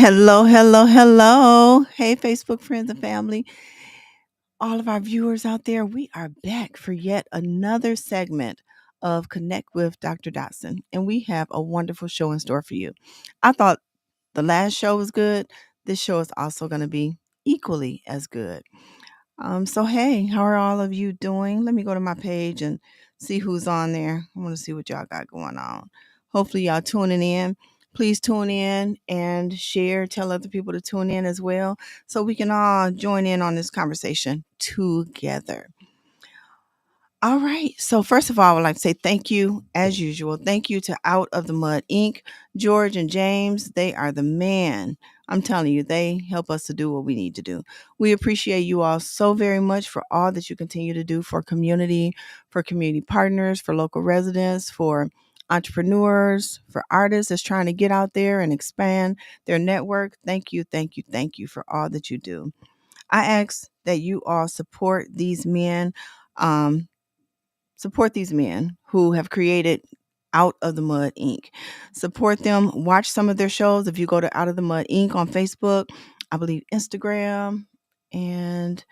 Hello, hello, hello. Hey, Facebook friends and family. All of our viewers out there, we are back for yet another segment of Connect with Dr. Dotson. And we have a wonderful show in store for you. I thought the last show was good. This show is also going to be equally as good. So hey, how are all of you doing? Let me go to my page and see who's on there. I want to see what y'all got going on. Hopefully y'all tuning in. Please tune in and share, tell other people to tune in as well so we can all join in on this conversation together. All right. So first of all, I would like to say thank you, as usual. Thank you to Out of the Mud Inc., George and James. They are the man. I'm telling you, they help us to do what we need to do. We appreciate you all so very much for all that you continue to do for community partners, for local residents, for entrepreneurs, for artists that's trying to get out there and expand their network. Thank you, thank you, thank you for all that you do. I ask that you all Um, support these men who have created Out of the Mud Inc. Support them. Watch some of their shows. If you go to Out of the Mud Inc. on Facebook, I believe Instagram and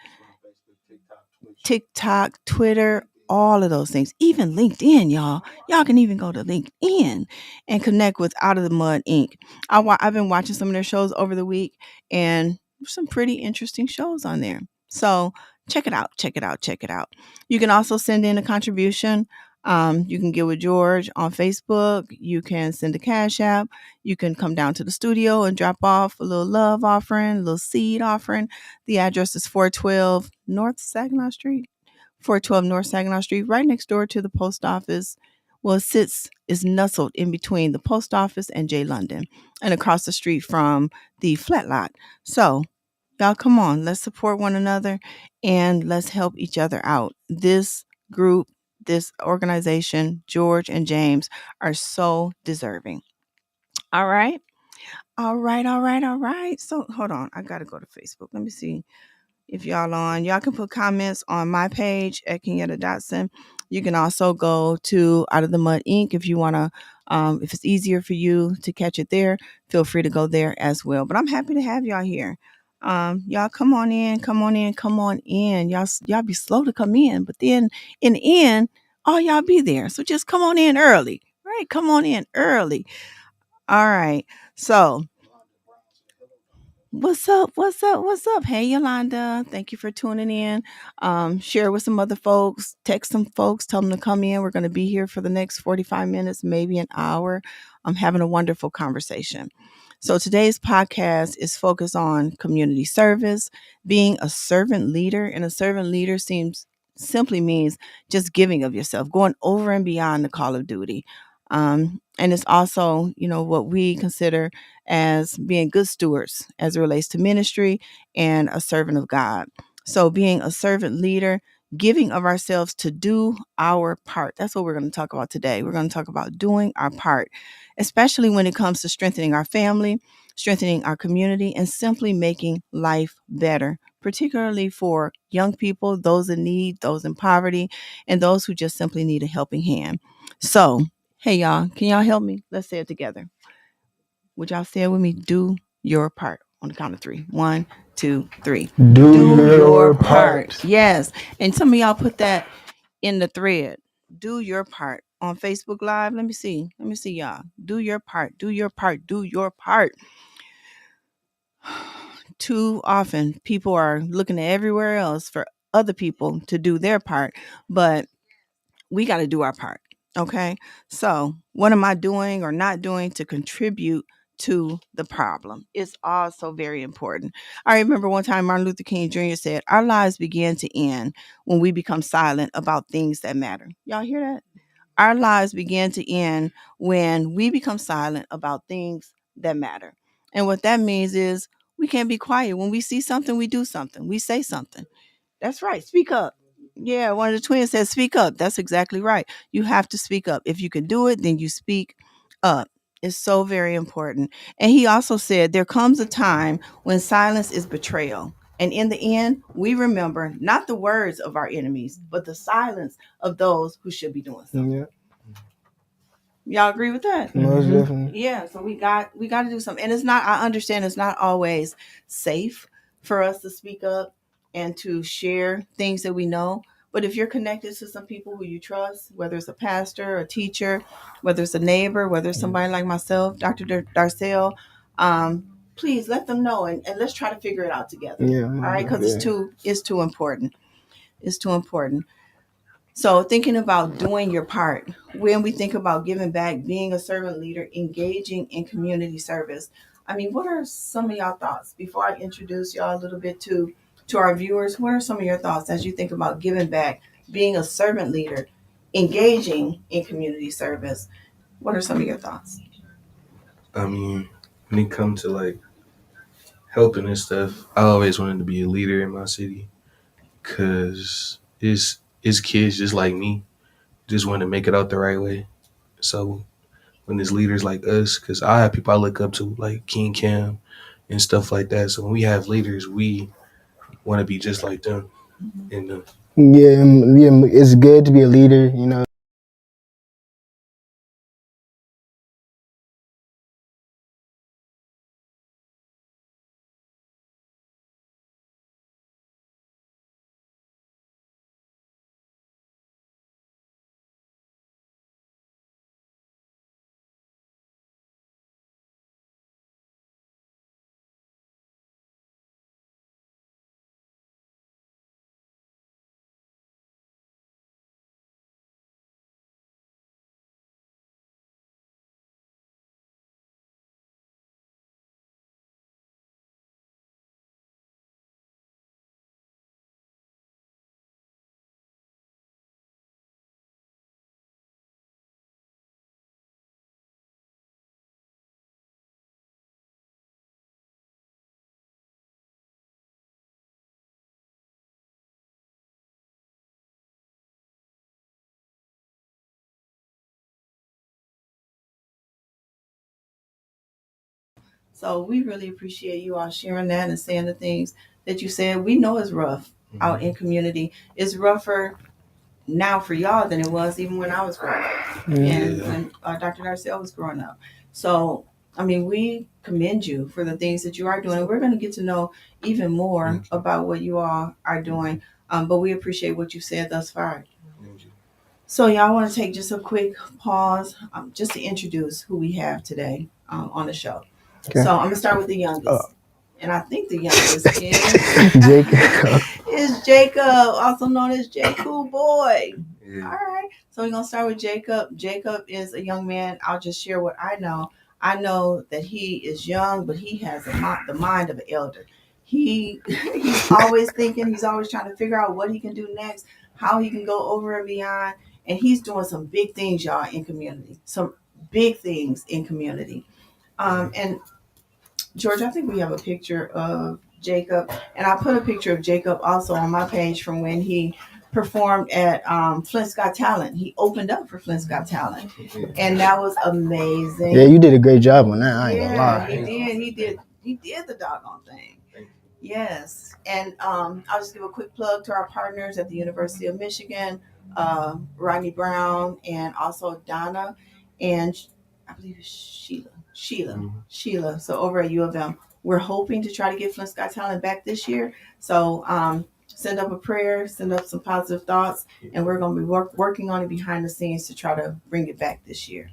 TikTok, Twitter, all of those things. Even LinkedIn, y'all. Y'all can even go to LinkedIn and connect with Out of the Mud Inc. I've been watching some of their shows over the week, and some pretty interesting shows on there. So check it out. Check it out. Check it out. You can also send in a contribution. You can get with George on Facebook. You can send a cash app. You can come down to the studio and drop off a little love offering, a little seed offering. The address is 412 North Saginaw Street. 412 North Saginaw Street, right next door to the post office. Well, is nestled in between the post office and J. London and across the street from the flat lot. So, y'all, come on, let's support one another and let's help each other out. This group, this organization, George and James, are so deserving. All right. All right. All right. All right. So, hold on. I got to go to Facebook. Let me see if y'all on. Y'all can put comments on my page at Kenyatta Dotson. You can also go to Out of the Mud Inc. if you want to. If it's easier for you to catch it there, feel free to go there as well. But I'm happy to have y'all here. Y'all come on in, come on in, come on in. Y'all be slow to come in, but then in the end, all y'all be there. So just come on in early, right? Come on in early. All right. So what's up? What's up? What's up? Hey, Yolanda. Thank you for tuning in. Share with some other folks. Text some folks. Tell them to come in. We're going to be here for the next 45 minutes, maybe an hour. I'm having a wonderful conversation. So today's podcast is focused on community service, being a servant leader. And a servant leader simply means just giving of yourself, going over and beyond the call of duty. And it's also, what we consider as being good stewards as it relates to ministry and a servant of God. So being a servant leader, giving of ourselves to do our part. That's what we're going to talk about today. We're going to talk about doing our part, especially when it comes to strengthening our family, strengthening our community, and simply making life better, particularly for young people, those in need, those in poverty, and those who just simply need a helping hand. So, hey, y'all, can y'all help me? Let's say it together. Would y'all say it with me? Do your part on the count of three. One, two, three. Do Do your your part. part. Yes. And some of y'all put that in the thread. Do your part on Facebook Live. Let me see. Let me see y'all. Do your part. Do your part. Do your part. Too often, people are looking at everywhere else for other people to do their part, but we got to do our part. Okay. So, what am I doing or not doing to contribute to the problem? It's also very important. I remember one time Martin Luther King Jr. said, our lives begin to end when we become silent about things that matter. Y'all hear that? Our lives begin to end when we become silent about things that matter. And what that means is we can't be quiet. When we see something, we do something, we say something. That's right. Speak up. Yeah, one of the twins said, speak up. That's exactly right. You have to speak up. If you can do it, then you speak up. It's so very important. And he also said, there comes a time when silence is betrayal. And in the end, we remember not the words of our enemies, but the silence of those who should be doing something. Yeah. Y'all agree with that? Most definitely. Yeah, so we got to do something. And it's not, I understand it's not always safe for us to speak up and to share things that we know. But if you're connected to some people who you trust, whether it's a pastor, a teacher, whether it's a neighbor, whether it's somebody like myself, Dr. Darcel, please let them know, and let's try to figure it out together. Yeah. All right, because Yeah. it's too important. It's too important. So, thinking about doing your part, when we think about giving back, being a servant leader, engaging in community service, I mean, what are some of y'all thoughts before I introduce y'all a little bit to our viewers? What are some of your thoughts as you think about giving back, being a servant leader, engaging in community service? What are some of your thoughts? I mean, when it comes to like helping and stuff, I always wanted to be a leader in my city because it's kids just like me just want to make it out the right way. So when there's leaders like us, because I have people I look up to like King Cam and stuff like that. So when we have leaders, we want to be just like them. And Yeah, yeah, it's good to be a leader, you know. So we really appreciate you all sharing that and saying the things that you said. We know it's rough out in community. It's rougher now for y'all than it was even when I was growing up and when Dr. Darcel was growing up. So, I mean, we commend you for the things that you are doing. We're going to get to know even more about what you all are doing, but we appreciate what you said thus far. So, y'all want to take just a quick pause just to introduce who we have today on the show. Okay. So, I'm going to start with the youngest. And I think the youngest is Jacob. is Jacob, also known as J Cool Boy. Yeah. All right. So we're gonna start with Jacob. Jacob is a young man. I'll just share what I know. I know that he is young, but he has the mind of an elder. He's always thinking. He's always trying to figure out what he can do next, how he can go over and beyond. And he's doing some big things, y'all, in community. Some big things in community. And George, I think we have a picture of Jacob, and I put a picture of Jacob also on my page from when he performed at Flint's Got Talent. He opened up for Flint's Got Talent, and that was amazing. Yeah, you did a great job on that. I ain't gonna lie. He did. He did the doggone thing. Yes, and I'll just give a quick plug to our partners at the University of Michigan, Rodney Brown, and also Donna, and I believe it's Sheila. So over at U of M, we're hoping to try to get Flint Sky Talent back this year. So send up a prayer, send up some positive thoughts, and we're going to be working on it behind the scenes to try to bring it back this year.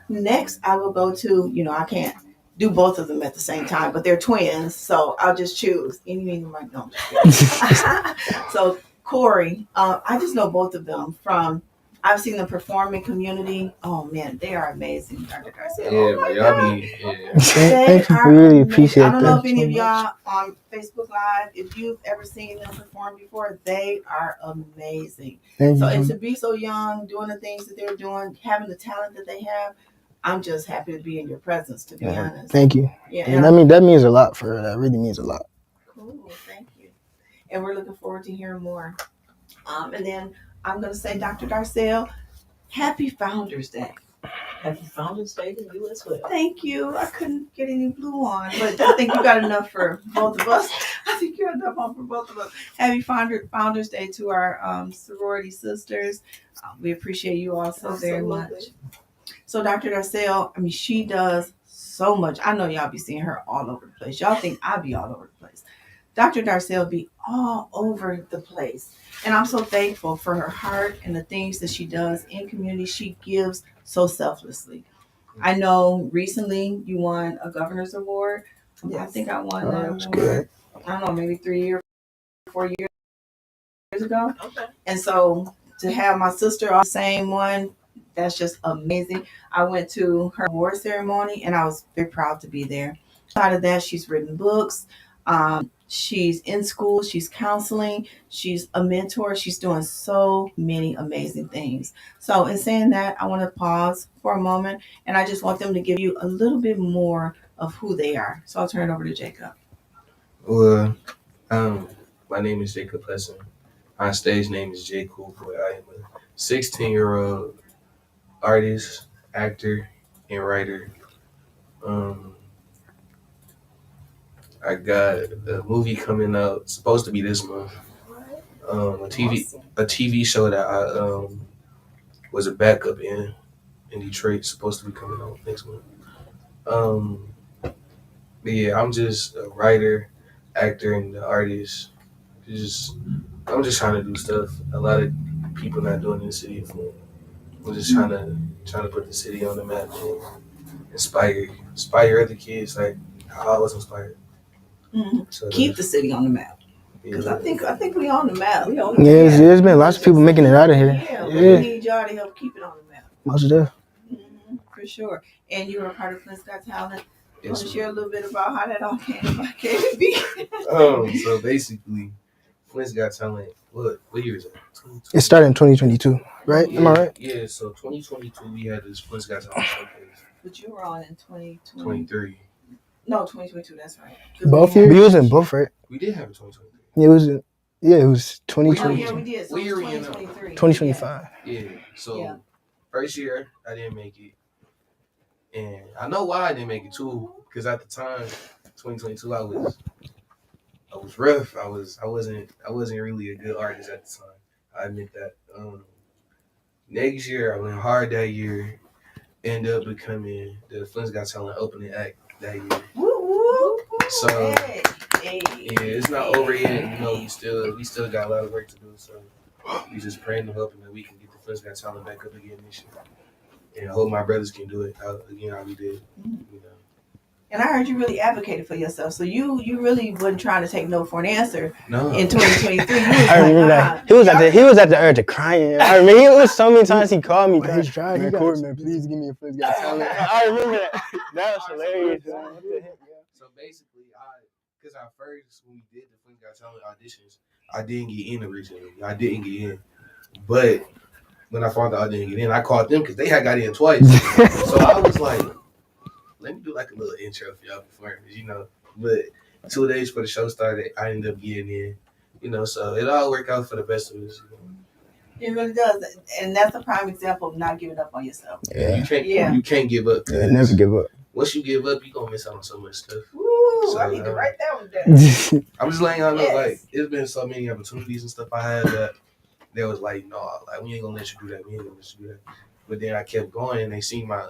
Next, I will go to, I can't do both of them at the same time, but they're twins, so I'll just choose. No. So Corey, I just know both of them from. I've seen them perform in community. Oh man, they are amazing, Dr. Garcia. Thank you. Really appreciate that. I don't know if any of y'all on Facebook Live, if you've ever seen them perform before, they are amazing. Thank So, you. and to be so young, doing the things that they're doing, having the talent that they have, I'm just happy to be in your presence, to be honest. Thank you. Yeah, and that means a lot for her. That really means a lot. Cool, thank you. And we're looking forward to hearing more. And then I'm going to say, Dr. Darcel, happy Founders Day. Happy Founders Day to you as well. Thank you. I couldn't get any blue on, but I think you got enough for both of us. I think you got enough on for both of us. Happy Founders Day to our sorority sisters. We appreciate you all so very much. So Dr. Darcel, I mean, she does so much. I know y'all be seeing her all over the place. Y'all think I be all over the place. Dr. Darcel be all over the place. And I'm so thankful for her heart and the things that she does in community. She gives so selflessly. I know recently you won a governor's award. Yes. I think I won that award. Good. I don't know, maybe 4 years ago. Okay. And so to have my sister on the same one, that's just amazing. I went to her award ceremony and I was very proud to be there. Out of that, she's written books. She's in school. She's counseling. She's a mentor. She's doing so many amazing things. So in saying that, I want to pause for a moment and I just want them to give you a little bit more of who they are. So I'll turn it over to Jacob. Well, my name is Jacob Hudson. My stage name is J. Cool Boy. I am a 16-year-old artist, actor, and writer. I got a movie coming out, supposed to be this month. A TV show that I was a backup in Detroit, supposed to be coming out next month. But yeah, I'm just a writer, actor, and artist. I'm just trying to do stuff a lot of people not doing in the city of Flint. I'm just trying to put the city on the map and inspire other kids like how I was inspired. Mm-hmm. So keep the city on the map. Because I think we on the map. There's been lots of people making it out of here. Yeah. We need y'all to help keep it on the map. Most of them. Mm-hmm, for sure. And you were a part of Flint's Got Talent. You want to share a little bit about how that all came to be? So basically, Flint's Got Talent. What year is it? It started in 2022, right? Yeah, am I right? Yeah. So 2022, we had this Flint's Got Talent showcase. But you were on in 2023. 23. No, 2022. That's right. Both years. We was in both, right? We did have a 2023. It was 2020. Yeah, we did. So what year 2023. 2025. Yeah. So first year I didn't make it, and I know why I didn't make it too. Because at the time, 2022, I was rough. I wasn't really a good artist at the time. I admit that. Next year, I went hard that year. Ended up becoming the Flint's Got Talent opening act that year. Woo-woo. So yeah, it's not over yet. You know, we still got a lot of work to do. So we just praying and hoping that we can get the Flint's Got Talent back up again this year, and I hope my brothers can do it again how we did. You know. And I heard you really advocated for yourself. So you really wasn't trying to take no for an answer. No. In 2023. I remember that. He was at the urge of crying. I remember it was so many times he called me. He's trying. Man, please give me a Flint's Got Talent. I remember that. That was hilarious. So basically, because at first when we did the Flint's Got Talent auditions, I didn't get in originally. I didn't get in. But when I found out I didn't get in, I called them because they had got in twice. So I was like, let me do like a little intro for y'all before, you know. But 2 days before the show started, I ended up getting in, you know. So it all worked out for the best of us. You know? It really does, and that's a prime example of not giving up on yourself. Yeah, you can't give up. Yeah, never give up. Once you give up, you gonna miss out on so much stuff. Ooh, so, I need to write that one down. I'm just letting y'all know, like, it's been so many opportunities and stuff I had that they was like, no, like we ain't gonna let you do that. We ain't gonna let you do that. But then I kept going, and they seen my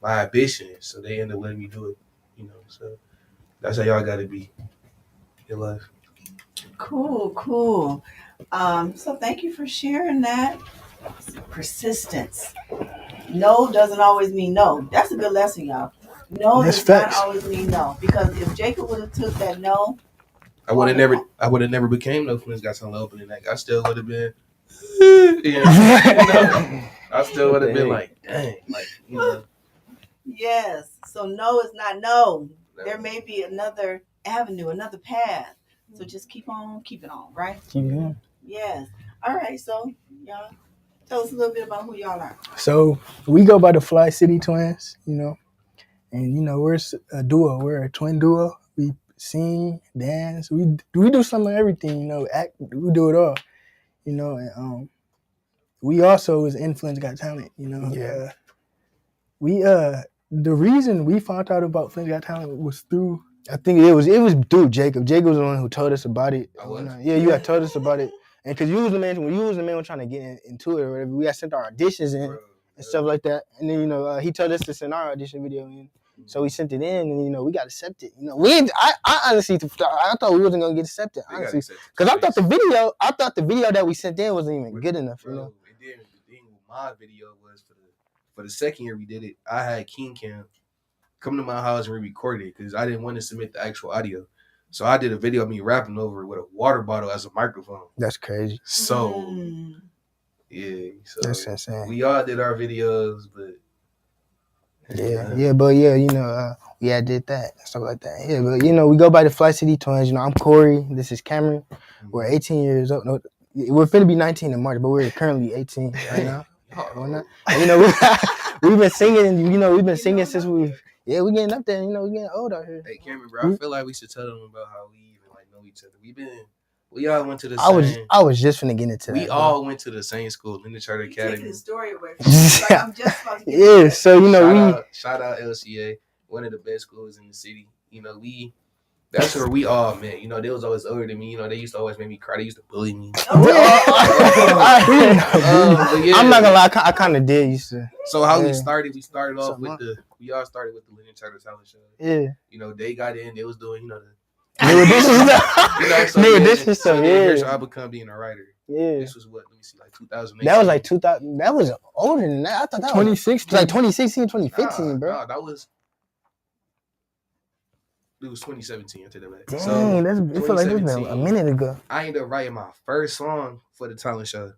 ambition, so they ended up letting me do it, you know. So that's how y'all gotta be in life. Cool. So thank you for sharing that. Persistence. No doesn't always mean no. That's a good lesson, y'all. No does not always mean no. Because if Jacob would have took that no, I would have never became no Flint's Got Talent opening night. I still would have been, you know, I still would have been like, dang, like, you know. Yes. So no is not no. There may be another avenue, another path. So just keep on keeping on, right? Keep going. Yes. All right. So y'all tell us a little bit about who y'all are. So we go by the Fly City Twins, you know, and you know we're a duo. We're a twin duo. We sing, dance. We do some of everything, you know. Act. We do it all, you know. And we also was in Flint's Got Talent, you know. Yeah. The reason we found out about Flint's Got Talent was through. I think it was through Jacob. Jacob was the one who told us about it. Yeah, you had told us about it, and because you was the man when trying to get into it or whatever. We had sent our auditions in, and stuff like that. And then he told us to send our audition video in. So we sent it in, and we got accepted. I honestly, I thought we wasn't gonna get accepted, honestly, because I thought the video that we sent in wasn't even good enough. And then the thing with my video was for the second year we did it. I had King Cam come to my house and we recorded it because I didn't want to submit the actual audio. So I did a video of me rapping over it with a water bottle as a microphone. That's crazy. So yeah, so that's insane. We all did our videos, but. Yeah, but I did that and stuff like that. Yeah, but we go by the Fly City Twins. I'm Corey. This is Cameron. We're 18 years old. No, we're finna be 19 in March, but we're currently 18 right now. We've been singing. We've been singing since we getting up there. We getting old out here. Hey, Cameron, bro, I feel like we should tell them about how we even know each other. We all went to the same. I was just finna get into that. We all went to the same school, Linda Charter Academy. Taking the story away from me. Like, I'm just about to get so shout out LCA, one of the best schools in the city. That's where we all met. They was always older than me. They used to always make me cry. They used to bully me. I'm not gonna lie, I kind of did used to. So how we started off with we all started with the Linda Charter Talent Show. Yeah. They got in. They was doing new edition stuff. Here's how I become being a writer. Yeah. This was what? Let me see, like 2008. That was like 2000. That was older than that. I thought that 2016. was like 2016, 2015, bro. Nah, it was 2017. I take that back. Dang, so it felt like it was a minute ago. I ended up writing my first song for the talent show,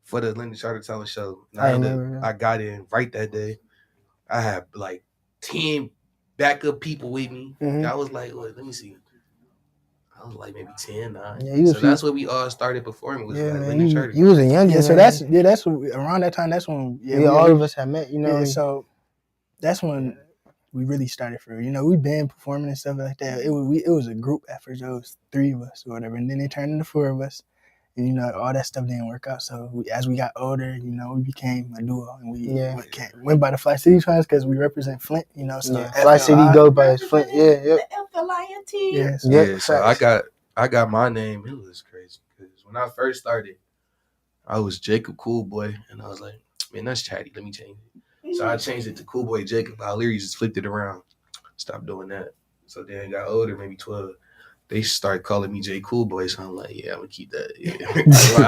for the Linda Charter Talent Show. I got in right that day. I had like 10 backup people with me. Mm-hmm. I was like, let me see. I was like maybe 10, 9. Yeah, so that's when we all started performing with Linda Charter. You was a youngin'. So that's around that time. That's when all of us had met. So that's when we really started for real. We've been performing and stuff like that. It was a group effort. So it was 3 of us or whatever, and then they turned into 4 of us. And all that stuff didn't work out. So as we got older, we became a duo, and we went by the Fly City Twins because we represent Flint. So Fly City goes by Flint. The F-L-I-N-T. Yeah. So I got my name. It was crazy because when I first started, I was Jacob Cool Boy, and I was like, man, that's chatty. Let me change it. So I changed it to Cool Boy Jacob. I literally just flipped it around. Stopped doing that. So then I got older, maybe 12. They started calling me J Cool Boy, so I'm like, yeah, I'm gonna keep that. Yeah.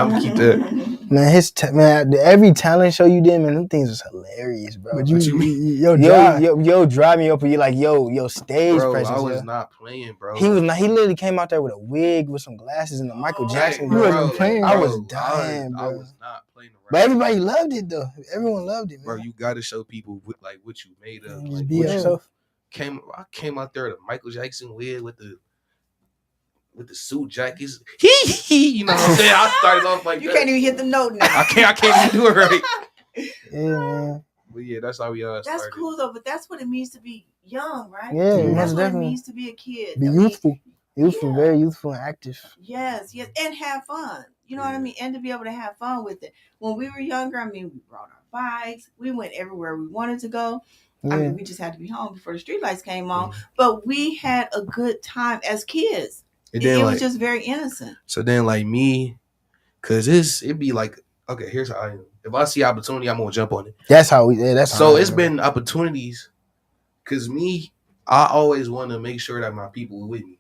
I'm gonna keep that. Man, every talent show you did, man, them things was hilarious, bro. But you drive me up, and you're like, yo, stage presence. I was not playing, bro. He was not. He literally came out there with a wig, with some glasses, and a Michael Jackson. Bro, you wasn't playing. I was dying, bro. I was not playing around. But everybody loved it, though. Everyone loved it, man. Bro, you gotta show people what you made of. Just be yourself. I came out there with a Michael Jackson wig with the suit jackets. You know what I'm saying? I started off like you can't even hit the note now. I can't even do it right. Yeah, man. But yeah, that's how we all started. That's cool though, but that's what it means to be young, right? Yeah, that's what it means to be a kid. Be youthful. Very youthful and active. Yes, and have fun. You know what I mean? And to be able to have fun with it. When we were younger, we brought our bikes. We went everywhere we wanted to go. Yeah. We just had to be home before the streetlights came on. But we had a good time as kids. It was just very innocent. So then, like me, because it'd be like, okay, here's how I am. If I see opportunity, I'm gonna jump on it. That's how we. Yeah, that's so. It's been opportunities, because I always want to make sure that my people are with me.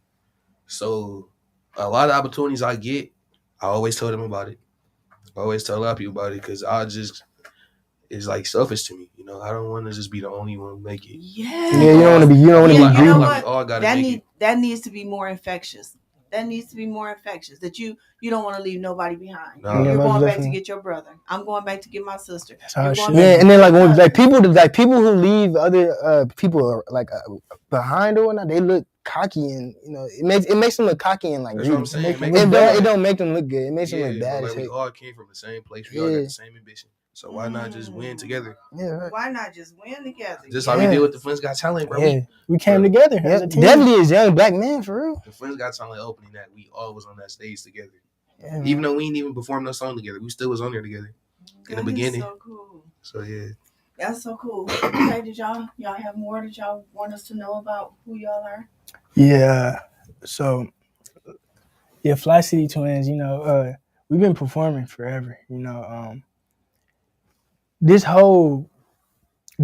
So a lot of opportunities I get, I always tell them about it. I always tell a lot of people about it because it's like selfish to me. I don't want to just be the only one make it. Yeah. Yeah, you don't want to be. You don't want to be. Like we all gotta make it. That needs to be more infectious. That needs to be more infectious. That you don't want to leave nobody behind. No. You're going back to get your brother. I'm going back to get my sister. That's how it should. Yeah, and then when people who leave other people behind or whatnot, they look cocky and it makes them look cocky and like. That's what I'm saying. It don't make them look good. It makes them look bad. But we all came from the same place. We all got the same ambition. So why not just win together? Yeah. Right. Why not just win together? Just how we did with the Flint's Got Talent, bro. Yeah. We came together. As a team. Definitely as young black men, for real. The Flint's Got Talent opening that we all was on that stage together. Yeah, even though we didn't even perform no song together, we still was on there together in the beginning. So cool. So yeah. That's so cool. Okay, did y'all have more that y'all want us to know about who y'all are? Yeah. So Fly City Twins, we've been performing forever, this whole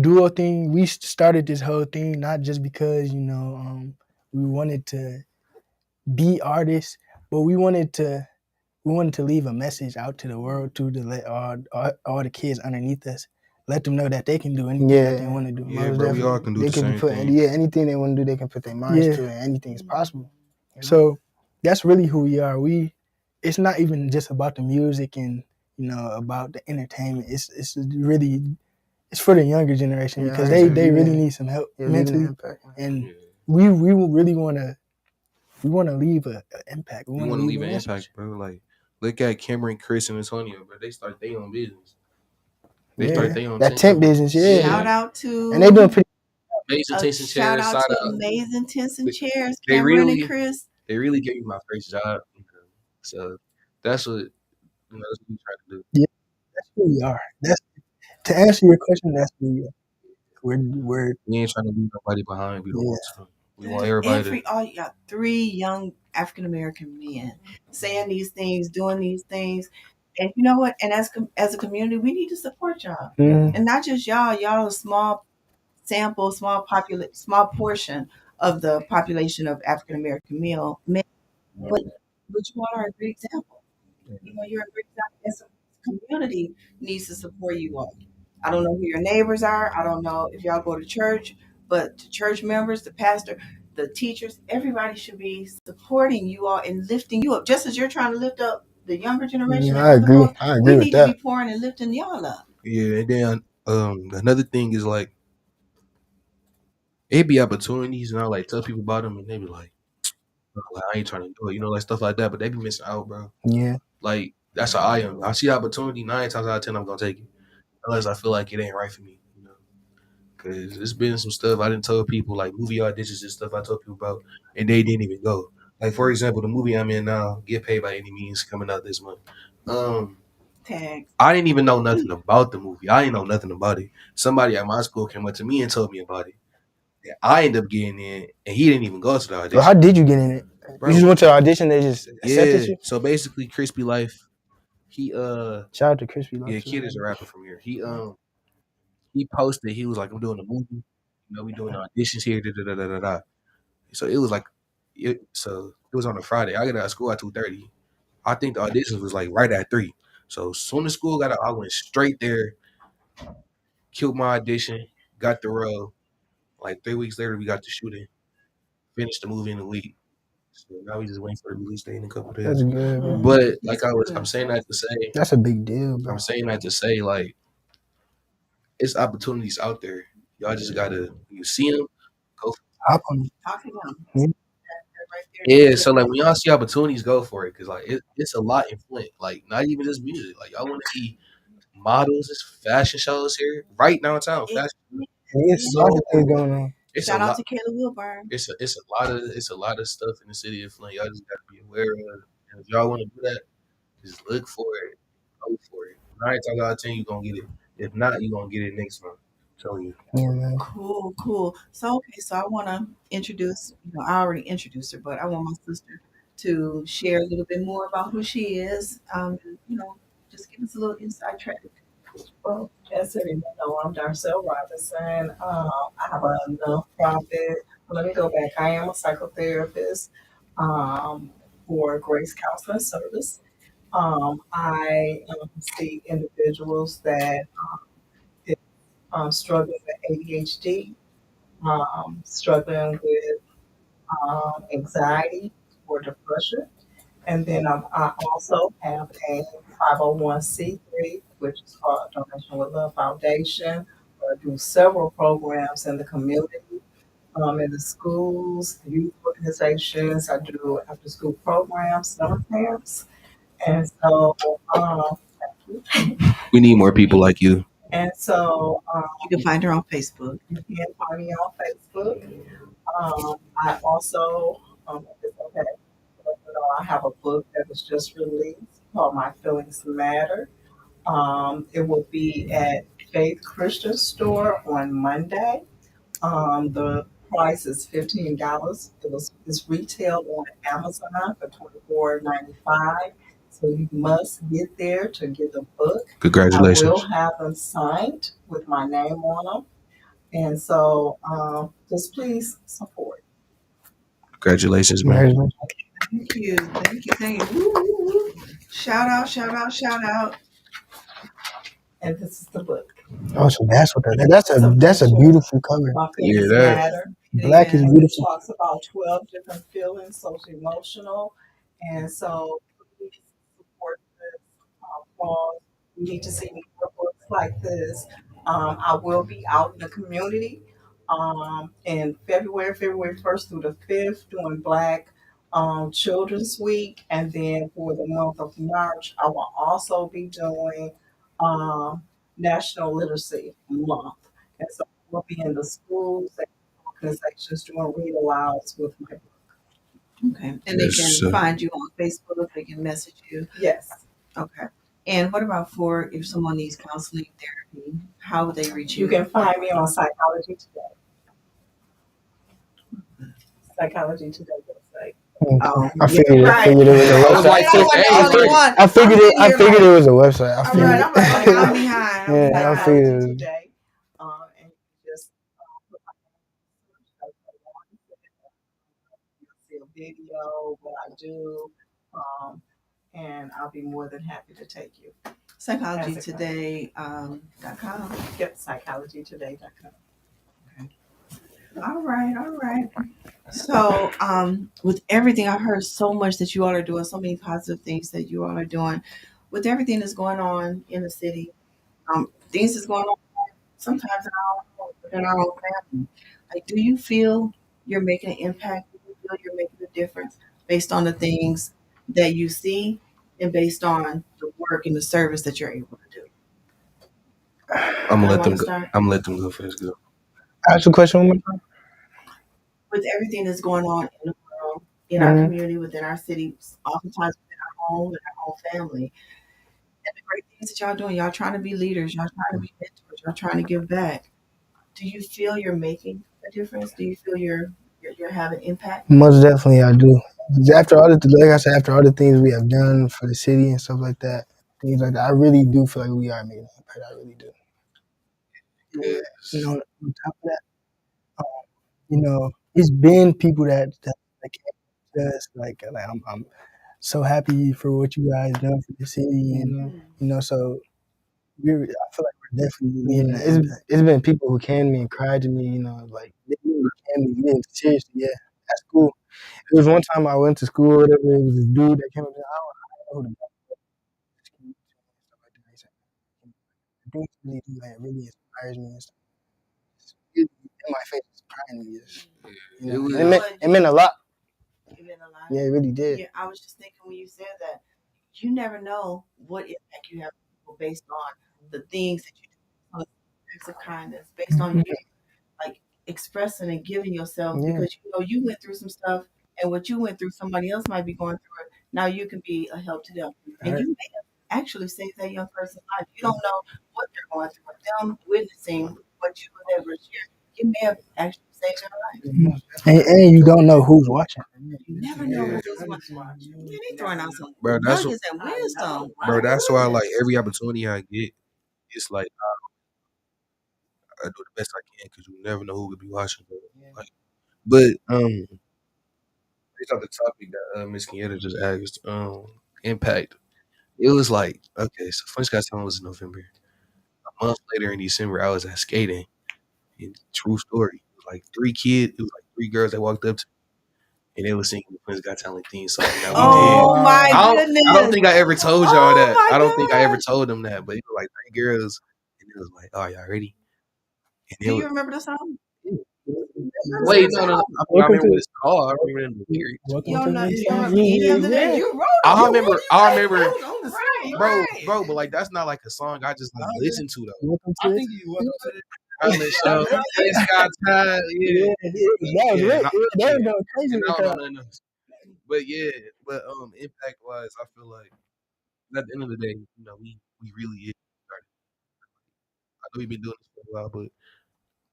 duo thing, we started this whole thing not just because we wanted to be artists, but we wanted to leave a message out to the world too, to let all the kids underneath us, let them know that they can do anything that they want to do. Yeah, Most bro, we all definitely, can do they the could be same put thing. anything they want to do, they can put their minds to, and anything is possible. So that's really who we are. It's not even just about the music and about the entertainment. It's really it's for the younger generation because they really need some help mentally, and Yeah. we really want to leave an impact. We We want to want to leave a leave an impact, message. bro. Like, look at Cameron, Chris, and Antonio, bro. They start their own business. They start Yeah, their own that tent tent company. business, Shout Yeah. yeah, out and they doing to pretty. Amazing a Taste and shout Chairs, out side to out. Amazing Tents and They, Chairs, they Cameron and really, Chris. they really gave me my first job. So that's what that's what we try to do. Yeah, that's who we are. That's to answer your question. That's who we are. We're We ain't trying to leave nobody behind. We don't yeah. want to. We want everybody to. Every all you got three young African American men saying these things, doing these things, and you know what? And as a community, we need to support y'all, Mhm. and not just y'all. Y'all a small sample, small portion of the population of African American men, but you all are a great example. You know, you're a great example. And so the community needs to support you all. I don't know who your neighbors are. I don't know if y'all go to church, but the church members, the pastor, the teachers, everybody should be supporting you all and lifting you up. Just as you're trying to lift up the younger generation Yeah, and I other agree. folks, I agree we with need to be that. pouring and lifting y'all up. Yeah, and then another thing is like it be opportunities, and I like tell people about them, and they be like, "Oh, like, I ain't trying to do it," like stuff like that. But they be missing out, bro. Yeah, Like that's how I am. I see opportunity 9 times out of 10, I'm gonna take it, unless I feel like it ain't right for me. Cause it's been some stuff I didn't tell people, like movie auditions and stuff I told people about, and they didn't even go. Like for example, the movie I'm in now, Get Paid by Any Means, coming out this month. Um, Tags. I didn't even know nothing about the movie. I didn't know nothing about it. Somebody at my school came up to me and told me about it. And I ended up getting in, and he didn't even go to the so how audition, did you get in it? You just bro. went to the audition. They just accepted Yeah. you. So basically, Crispy Life, he Shout out to Crispy Love yeah, too. kid is a rapper from here. He posted, he was like, I'm doing a movie. We doing auditions here. Da, da, da, da, da, da. So it was like, so it was on a Friday. I got out of school at 2:30. I think the auditions was like right at 3. So as soon as school got out, I went straight there, killed my audition, got the role. Like 3 weeks later, we got the shooting, finished the movie in a week. So now we just waiting for the release date in a couple That's days. good, bro. But That's I'm good. saying that to say, That's a big deal, I'm bro. saying that to say, like, it's opportunities out there. Y'all just gotta, you see them, go. Hop on it. Talk to them. Yeah. That right there needs Yeah, to so like when y'all see opportunities, go for it. Cause like it's a lot in Flint. Like not even just music. Like y'all want to see models, there's fashion shows here right downtown. it, Fashion, It's a lot so of things going on. it's a shout out lot. to Kayla Wilburn. It's a lot of stuff in the city of Flint. Y'all just gotta be aware of. And if y'all want to do that, just look for it, go for it. 9 times out of 10, you gonna get it. If not, you gonna get it next month. I'm telling you. Yeah, man. Cool, cool. So okay, so I want to introduce. I already introduced her, but I want my sister to share a little bit more about who she is. Just give us a little inside track. Well, as everyone know, I'm Darcel Robinson. I have a nonprofit. Let me go back. I am a psychotherapist um, for Grace Counseling Service. I see individuals that is struggling with ADHD, struggling with anxiety or depression. And then I also have a 501c3, which is called Donation with Love Foundation. I do several programs in the community, in the schools, youth organizations. I do after school programs, summer camps. And so, We need more people like you. and so You can find her on Facebook. you can find me on Facebook. I also, if it's okay, I have a book that was just released called My Feelings Matter. It will be at Faith Christian Store on Monday. The price is $15. It's retail on Amazon for $24.95. So you must get there to get the book. I will Congratulations. have them signed with my name on them. And so just please support. Congratulations, man. Congratulations. Thank you. Thank you. Thank you. Woo, woo, woo. Shout out, shout out, shout out. And this is the book. Oh, so that's what that's a picture. beautiful cover. My Yeah, feelings that. matter. It Black is is. And it beautiful. talks about 12 different feelings, social emotional. And so please support this cause. You need to see more books like this. I will be out in the community in February 1st through the 5th, doing Black Children's Week. And then for the month of March, I will also be doing um, National Literacy Month. And so we'll be in the schools and organizations doing read alouds with my book. Okay. And they Yes, can sir. find you on Facebook. They can message you. Yes. Okay. And what about for if someone needs counseling therapy? How would they reach You you? can find me on Psychology Today. Psychology Today website. Oh, I yeah, figured. I right. figured it was a Right. I was website. like, I wasn't the hey, only one. I I'm figured it. sitting I here figured like, it was a website. I all right, figured I'm like, okay, I'm it. behind. I'm Yeah, I behind. figured Psychology it was. Today. And you just put my you'll see a video, what I do. And I'll be more than happy to take you. PsychologyToday.com. Yep, psychologytoday.com. All right, all right. So, with everything, I've heard so much that you all are doing, so many positive things that you all are doing. With everything that's going on in the city, things that's going on sometimes in our own home, within our own family. Like, do you feel you're making an impact? Do you feel you're making a difference based on the things that you see and based on the work and the service that you're able to do? I'm gonna I let want them to go. start I'm gonna let them go first. Go. Ask the question one more time. with everything that's going on in the world, in our Mhm. community, within our city, oftentimes within our home and our whole family. And the great things that y'all doing, y'all trying to be leaders, y'all trying to be mentors, y'all trying to give back. Do you feel you're making a difference? Do you feel you're having impact? Most definitely, I do. After all the, like I said, after all the things we have done for the city and stuff like that, things like that, I really do feel like we are making an impact. I really do. And, on top of that, um, it's been people that came to us like I'm so happy for what you guys done for the city, and so I feel like we're definitely leaving. It's been people who came to me and cried to me, like they really came to me seriously. Yeah, that's cool. There was one time I went to school or whatever. It was this dude that came up to me. I don't know who the guy was. Stuff like that. He said, "The things you really do, man, really inspires me and stuff." Really in my face, was crying to me. Just, It and was. it meant a lot. It meant a lot. Yeah, it really did. Yeah, I was just thinking when you said that, you never know what impact you have on people based on the things that you do, on the acts of kindness, based on Mhm. you like expressing and giving yourself Yeah, because you went through some stuff and what you went through, somebody else might be going through it. Now you can be a help to them. And right. you may have actually saved that young person's life. You don't know what they're going through. But them witnessing what you was able to share, you may have actually saved their life. And you don't know who's watching. You never know Yeah, who's watching. Yeah, they throwing out some bro. nuggets and wisdom. My Bro. That's why like goodness. every opportunity I get, it's like I do the best I can because you never know who could be watching. Bro. Like, but based off the topic that Miss Kenyatta just asked, impact. It was like okay, so French Got Talent was in November. A month later in December, I was at skating. And true story. It was like three kids. It was like three girls that walked up to me, and they was singing the Prince Got Talent theme song that we did. Oh my I don't goodness. think I ever told y'all Oh that. my I don't think I ever gosh. told them that. But it was like three girls, and it was like, "Oh, y'all ready?" And it Do you was remember the song? wait, no, no, no. I think I Welcome remember what to it's called. I remember the lyrics. You welcome don't to know. the You don't song. remember any of the names. Yeah, You wrote them. You wrote. I You made remember, notes on the song. bro, Right. bro. But like, that's not like a song I just like listen to though. welcome to the Probably so. It's got time, yeah, yeah, that was yeah, lit. and Yeah, that was going crazy and in I the don't know crowd. nothing else. But yeah, but impact wise, I feel like at the end of the day, we really is starting. I know we've been doing this for a while, but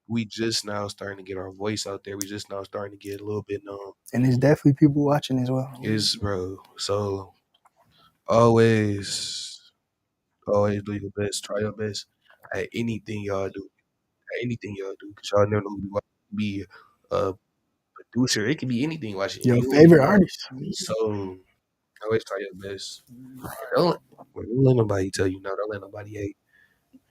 we just now starting to get our voice out there. We just now starting to get a little bit known. And there's definitely people watching as well. Is bro. So always, always do your best. Try your best at anything y'all do. At anything y'all do, because y'all never know who be a producer. It can be anything watching. Your You won't even favorite know. artist? So always try your best. Don't let nobody tell you no. Don't let nobody hate.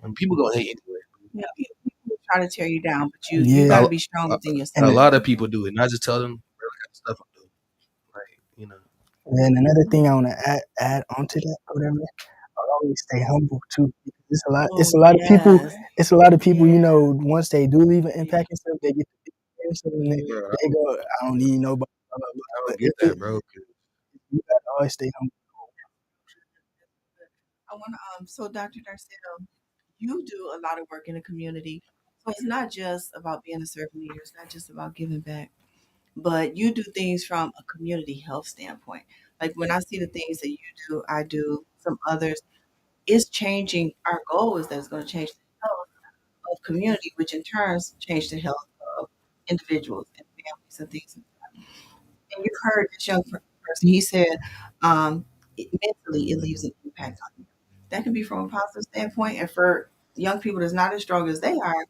And people gonna hate anyway. Yeah, people try to tear you down, but you got Yeah, to A, be strong a, within a yourself. and lot of people do it, and I just tell them, bro, I got stuff I'm doing. Like, then another thing I want to add onto that, or whatever. Always stay humble too. Because it's a lot. It's Oh a lot of people. yes, It's a lot of people. You know, once they do leave an impact and stuff, they get the big and stuff, and bro, they go, "I don't need nobody." Blah, blah, blah. I But don't get that, bro. 'Cause you gotta always stay humble. I want to. So Dr. Darcel, you do a lot of work in the community. So it's not just about being a servant leader. It's not just about giving back, but you do things from a community health standpoint. Like when I see the things that you do, I do some others. It's changing. Our goal is that it's going to change the health of community, which in turns change the health of individuals and families and things. And you heard this young person. He said, mentally, it leaves an impact on you. That can be from a positive standpoint, and for young people that's not as strong as they are,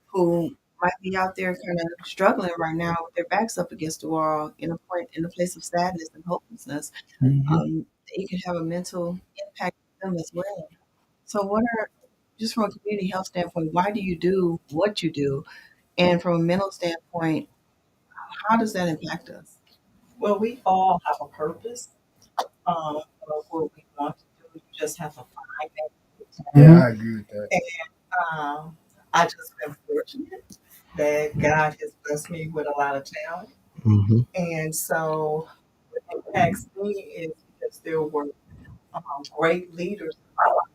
who might be out there kind of struggling right now with their backs up against the wall in a place of sadness and hopelessness, Hmm. it can have a mental impact on them as well. So, what are just from a community health standpoint, why do you do what you do? And from a mental standpoint, how does that impact us? Well, we all have a purpose of what we want to do. You just have to find Yeah, it. I agree with that. And I just been fortunate that God has blessed me with a lot of talent. mm-hmm. And so what impacts me is because there were great leaders in my life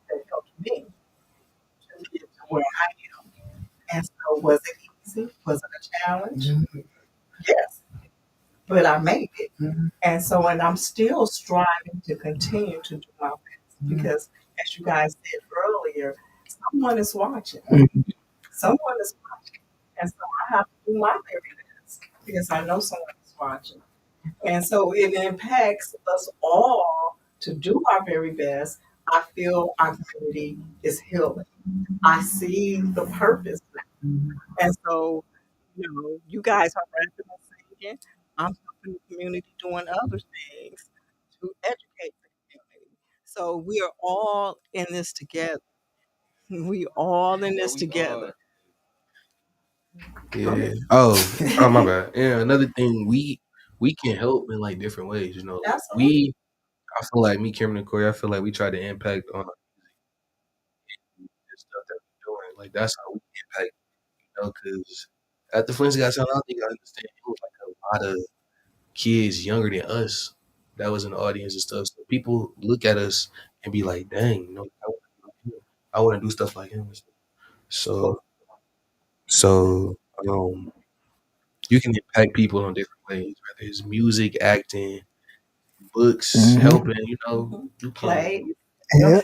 that helped me to get to where I am. And so was it easy? Was it a challenge? Yes, but I made it. And so, and I'm still striving to continue to do my best because, as you guys said earlier, someone is watching. Mhm. Someone is watching. And so I have to do my very best because I know someone is watching. And so it impacts us all to do our very best. I feel our community is healing. I see the purpose now. And so, you guys are rapping and singing. I'm helping the community doing other things to educate the community. So we are all in this together. We all in this together. Go Yeah. ahead. Oh, my bad. Yeah. Another thing, we can help in like different ways. Like Absolutely. I feel like me, Cameron, and Corey. I feel like we try to impact on the stuff that we're doing. Like that's how we impact. Because at the Flint's got something, I don't think I understand. It was like a lot of kids younger than us that was in the audience and stuff. So people look at us and be like, "Dang, I want to do stuff like him." And stuff. So, so you can impact people in different ways, whether it's music, acting, books, Hmm. helping. You can Play. Yeah.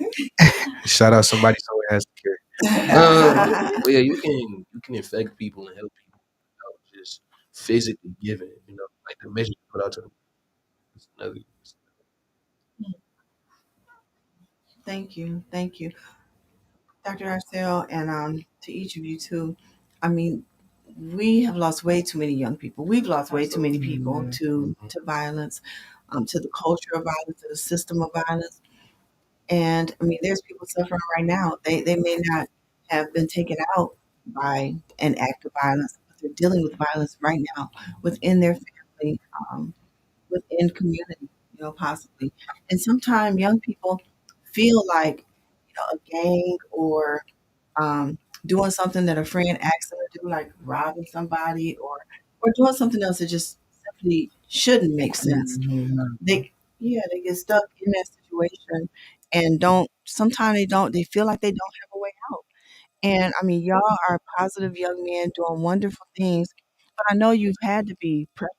shout out somebody somewhere has to care. But yeah, you can affect people and help people just physically giving. Like the message you put out to them. It's another. Thank you. Thank you, Dr. Arcel, and to each of you too. I mean, we have lost way too many young people. We've lost way too many people Mhm. to violence, to the culture of violence, to the system of violence. And I mean, there's people suffering right now. They may not have been taken out by an act of violence, but they're dealing with violence right now within their family, within community, possibly. And sometimes young people feel like, a gang or um, doing something that a friend asked them to do, like robbing somebody or doing something else that just simply shouldn't make sense. They yeah, they get stuck in that situation and don't sometimes they feel like they don't have a way out. And I mean, y'all are positive young men doing wonderful things, but I know you've had to be pressured,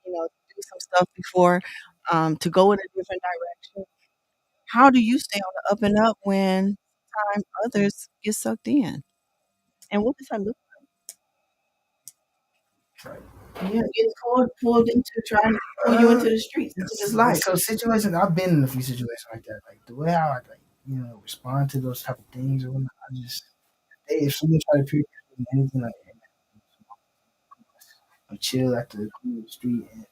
to do some stuff before, to go in a different direction. How do you stay on the up and up when time others get sucked in? And what does that look Yeah, get pulled into trying to pull you into the streets, into this life. So situations I've been in a few situations like that. Like the way how I like respond to those type of things or whatnot. I just hey, if someone try to period anything like I'm chill at the corner of the street and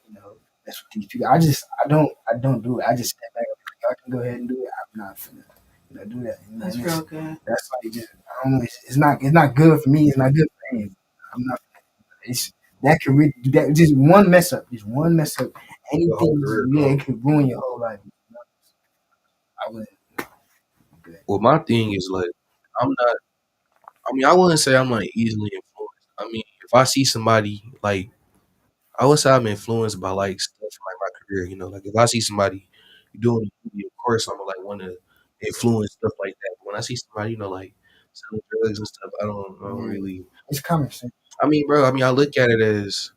that's what these people. I don't do it. I just step back. Y'all can go ahead and do it. I'm not finna do that. That's And real good. that's like just I don't know. It's not good for me. It's not good for anyone. I'm not. It's that can that just one mess up. Just one mess up. The whole Anything. career Yeah, gone. it could ruin your whole life. I wouldn't do that. Well, my thing is like, I'm not. I mean, I wouldn't say I'm like easily influenced. I mean, if I see somebody like, I would say I'm influenced by like stuff like my career. You know, like if I see somebody doing a movie, of course I'm like want to influence stuff like that. But when I see somebody, like selling drugs and stuff, I don't Yeah, really. it's common sense. I mean, bro. I mean, I look at it as,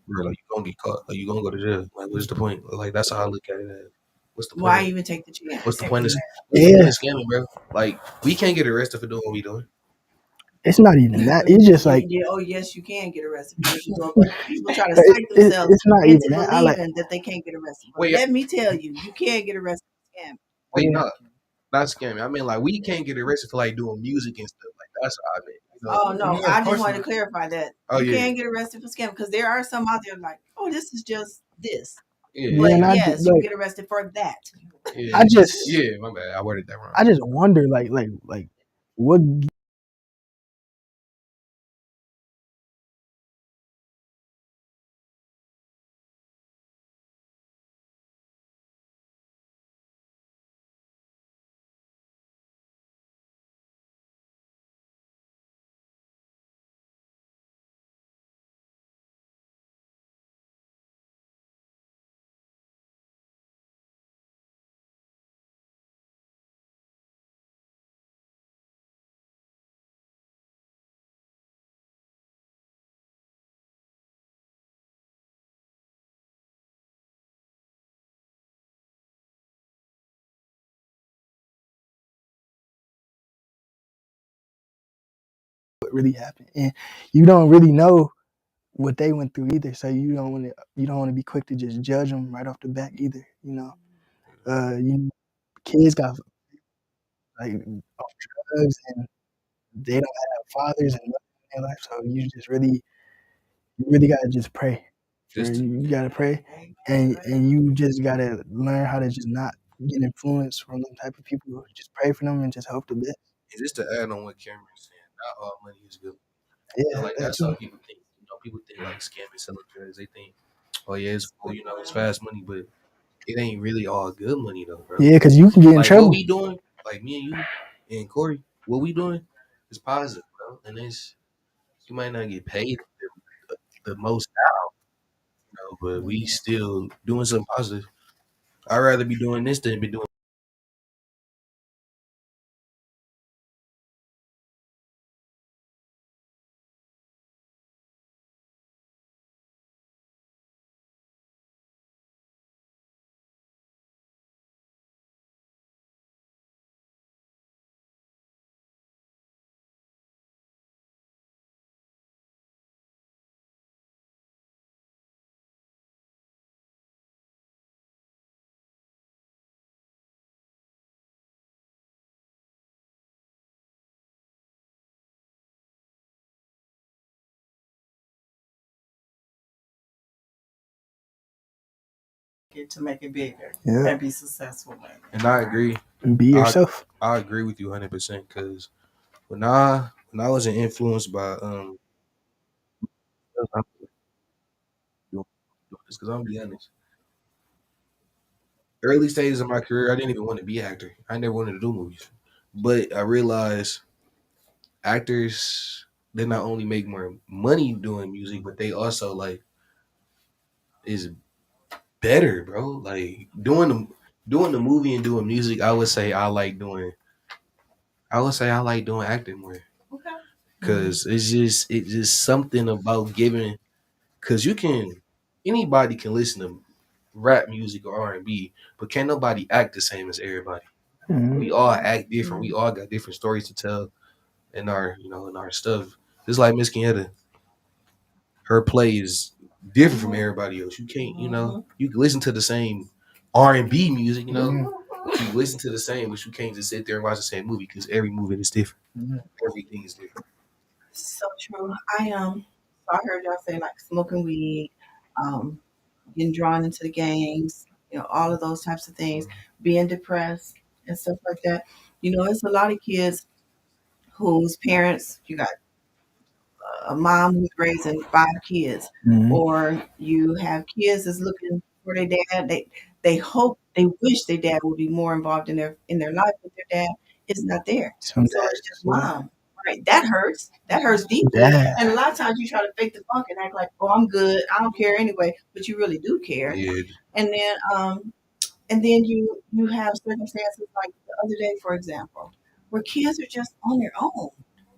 bro, like you gonna get caught, like you gonna go to jail. Like, what's the point? Like that's how I look at it. As. What's the point Why of even take the what's the chance? point of what's the point Yeah, of scamming, bro? Like we can't get arrested for doing what we doing. it's not even that. It's just Yeah, like yeah. Oh, yes, you can get arrested because you do it. But people try to psych themselves it's not even into that. I like believing that they can't get arrested. But Wait, let me tell you, you can get arrested for scamming. wait, no, not scamming. I mean, like we can't get arrested for like doing music and stuff. Like that's what I mean. Oh no, yeah, of I just course wanted to not. clarify that Oh you yeah, can get arrested for scamming because there are some out there like, oh, this is just this. yeah, Yeah, But and yes, you can get arrested for that. yeah, I just yeah. My bad. I worded that wrong. I just wonder like what really happened, and you don't really know what they went through either. So you don't want to be quick to just judge them right off the bat either. Kids got like off drugs and they don't have fathers and mothers in their life, so you really gotta just pray. For Just you gotta pray, and you just gotta learn how to just not get influenced from them type of people. Just pray for them and just hope the best. just to add on what Cameron was saying, not all money is good. Yeah, Like that that's how too. people think. People think like scamming, selling drugs. They think, oh yeah, it's cool. It's fast money, but it ain't really all good money though, bro. Yeah, because you can get in Like what trouble. we doing, like me and you and Corey, what we doing is positive, bro. And it's you might not get paid the most but we still doing something positive. I'd rather be doing this than be doing. To make it bigger Yeah, and be successful with it. And I agree. and be I yourself. I agree with you 100% because when I wasn't influenced by I'm doing this because I'm gonna be honest. Early stages of my career, I didn't even want to be an actor. I never wanted to do movies, but I realized actors they not only make more money doing music, but they also like is better, bro. Like doing the movie and doing music. I would say I like doing acting more Okay. because it's just something about giving. Because anybody can listen to rap music or R&B, but can't nobody act the same as everybody. We Mhm. all act different. We all got different stories to tell in our stuff. Just like Miss Kenyatta. her play is different from Mhm. everybody else. You can't, Mhm. you can listen to the same R&B music, Yeah. you listen to the same, but you can't just sit there and watch the same movie because every movie is different. Yeah. Everything is different. So true. So I heard y'all say like smoking weed, um, getting drawn into the gangs, all of those types of things, being depressed and stuff like that. It's a lot of kids whose parents, you got a mom who's raising five kids, Mhm. or you have kids that's looking for their dad. They hope, they wish their dad would be more involved in their life, but their dad is not there. Some So it's dads, just yeah. mom. Right. That hurts. That hurts deeply. Dad. And a lot of times you try to fake the funk and act like, oh, I'm good. I don't care anyway. But you really do care. Yeah, And then and then you have circumstances like the other day, for example, where kids are just on their own,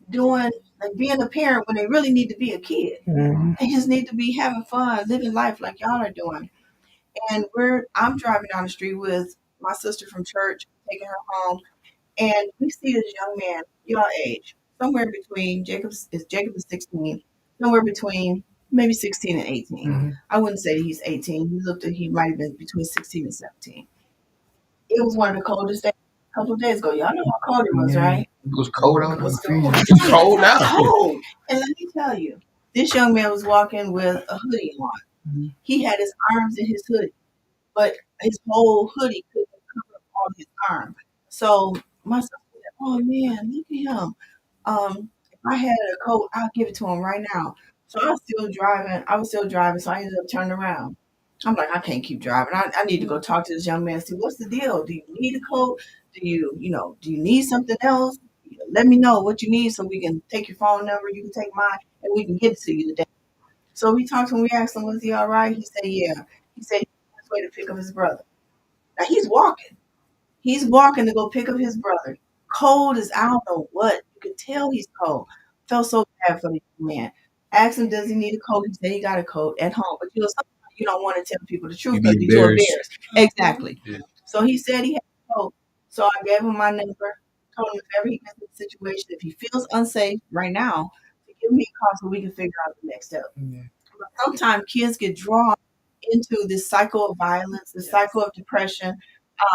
doing like being a parent when they really need to be a kid. Mhm. They just need to be having fun, living life like y'all are doing. And I'm driving down the street with my sister from church, taking her home, and we see this young man, y'all age, somewhere between Jacob is 16, somewhere between maybe 16 and 18. Mhm. I wouldn't say that he's 18. He might have been between 16 and 17. It was one of the coldest days a couple of days ago. Y'all know how cold it was, Yeah. right? it was cold out It there. was Freezing. cold. It's Right. cold now. Cold. And let me tell you, this young man was walking with a hoodie on. Mhm. He had his arms in his hoodie, but his whole hoodie couldn't cover up all his arm. So my sister said, "Oh man, look at him. If I had a coat, I'll give it to him right now." So I was still driving. So I ended up turning around. I'm like, I can't keep driving. I need to go talk to this young man. See, what's the deal? Do you need a coat? Do you need something else? Let me know what you need so we can take your phone number. You can take mine, and we can get it to you today. So we talked to him. We asked him, was he all right? He said, yeah. He said he's on his way to pick up his brother. Now he's walking. He's walking to go pick up his brother. Cold as I don't know what. You could tell he's cold. Felt so bad for the young man. Asked him, does he need a coat? He said he got a coat at home. But sometimes you don't want to tell people the truth You be because you're too embarrassed. embarrassed. Exactly. Yeah. So he said he had a coat. So I gave him my number. Told him if ever he gets in a situation, if he feels unsafe right now, to give me a call so we can figure out the next step. Yeah. But sometimes kids get drawn into this cycle of violence, this cycle of depression.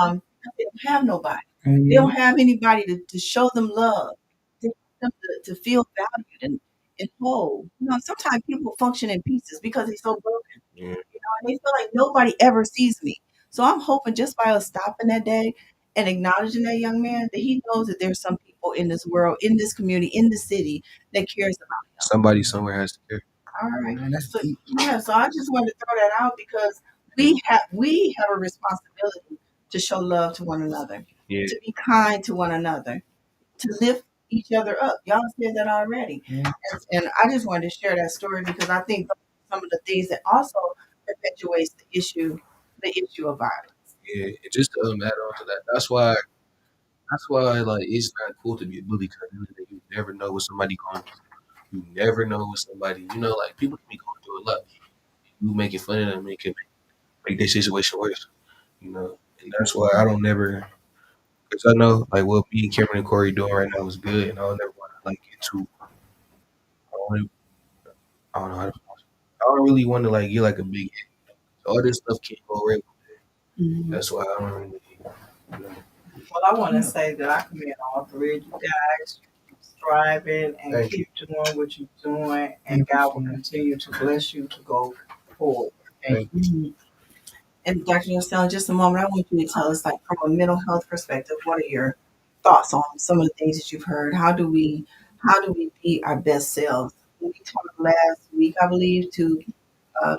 Because they don't have nobody. They Mhm. don't have anybody to show them love, to, help them to feel valued and whole. Sometimes people function in pieces because they're so broken. Yeah. And they feel like nobody ever sees me. So I'm hoping just by us stopping that day and acknowledging that young man, that he knows that there's some people in this world, in this community, in the city that cares about him. Somebody somewhere has to care. All right. Man, that's So deep. yeah, so I just wanted to throw that out because we have a responsibility to show love to one another, Yeah. to be kind to one another, to lift each other up. Y'all said that already. Yeah. And I just wanted to share that story because I think some of the things that also perpetuates the issue of violence. Yeah. And just to add on to that, that's why like it's not cool to be a bully because you never know what somebody going through. You never know what somebody like people can be going through a lot. You making fun of them, it can make their situation worse. And that's why I don't never because I know like what me and Cameron and Corey doing right now is good, and I don't never want to like get too. I don't, really- I don't know how to. I don't really want to like get like a big. All this stuff can't go right. Mhm. That's why I don't really. You know, Well, I want to say that I commend all three of you guys. Keep striving and thank you, keep doing what you're doing, and Thank you God so will much. continue to bless you to go forward. thank you. Mhm. And Dr. Yosel, in just a moment, I want you to tell us, like, from a mental health perspective, what are your thoughts on some of the things that you've heard? How do we be our best selves? We talked last week, I believe, to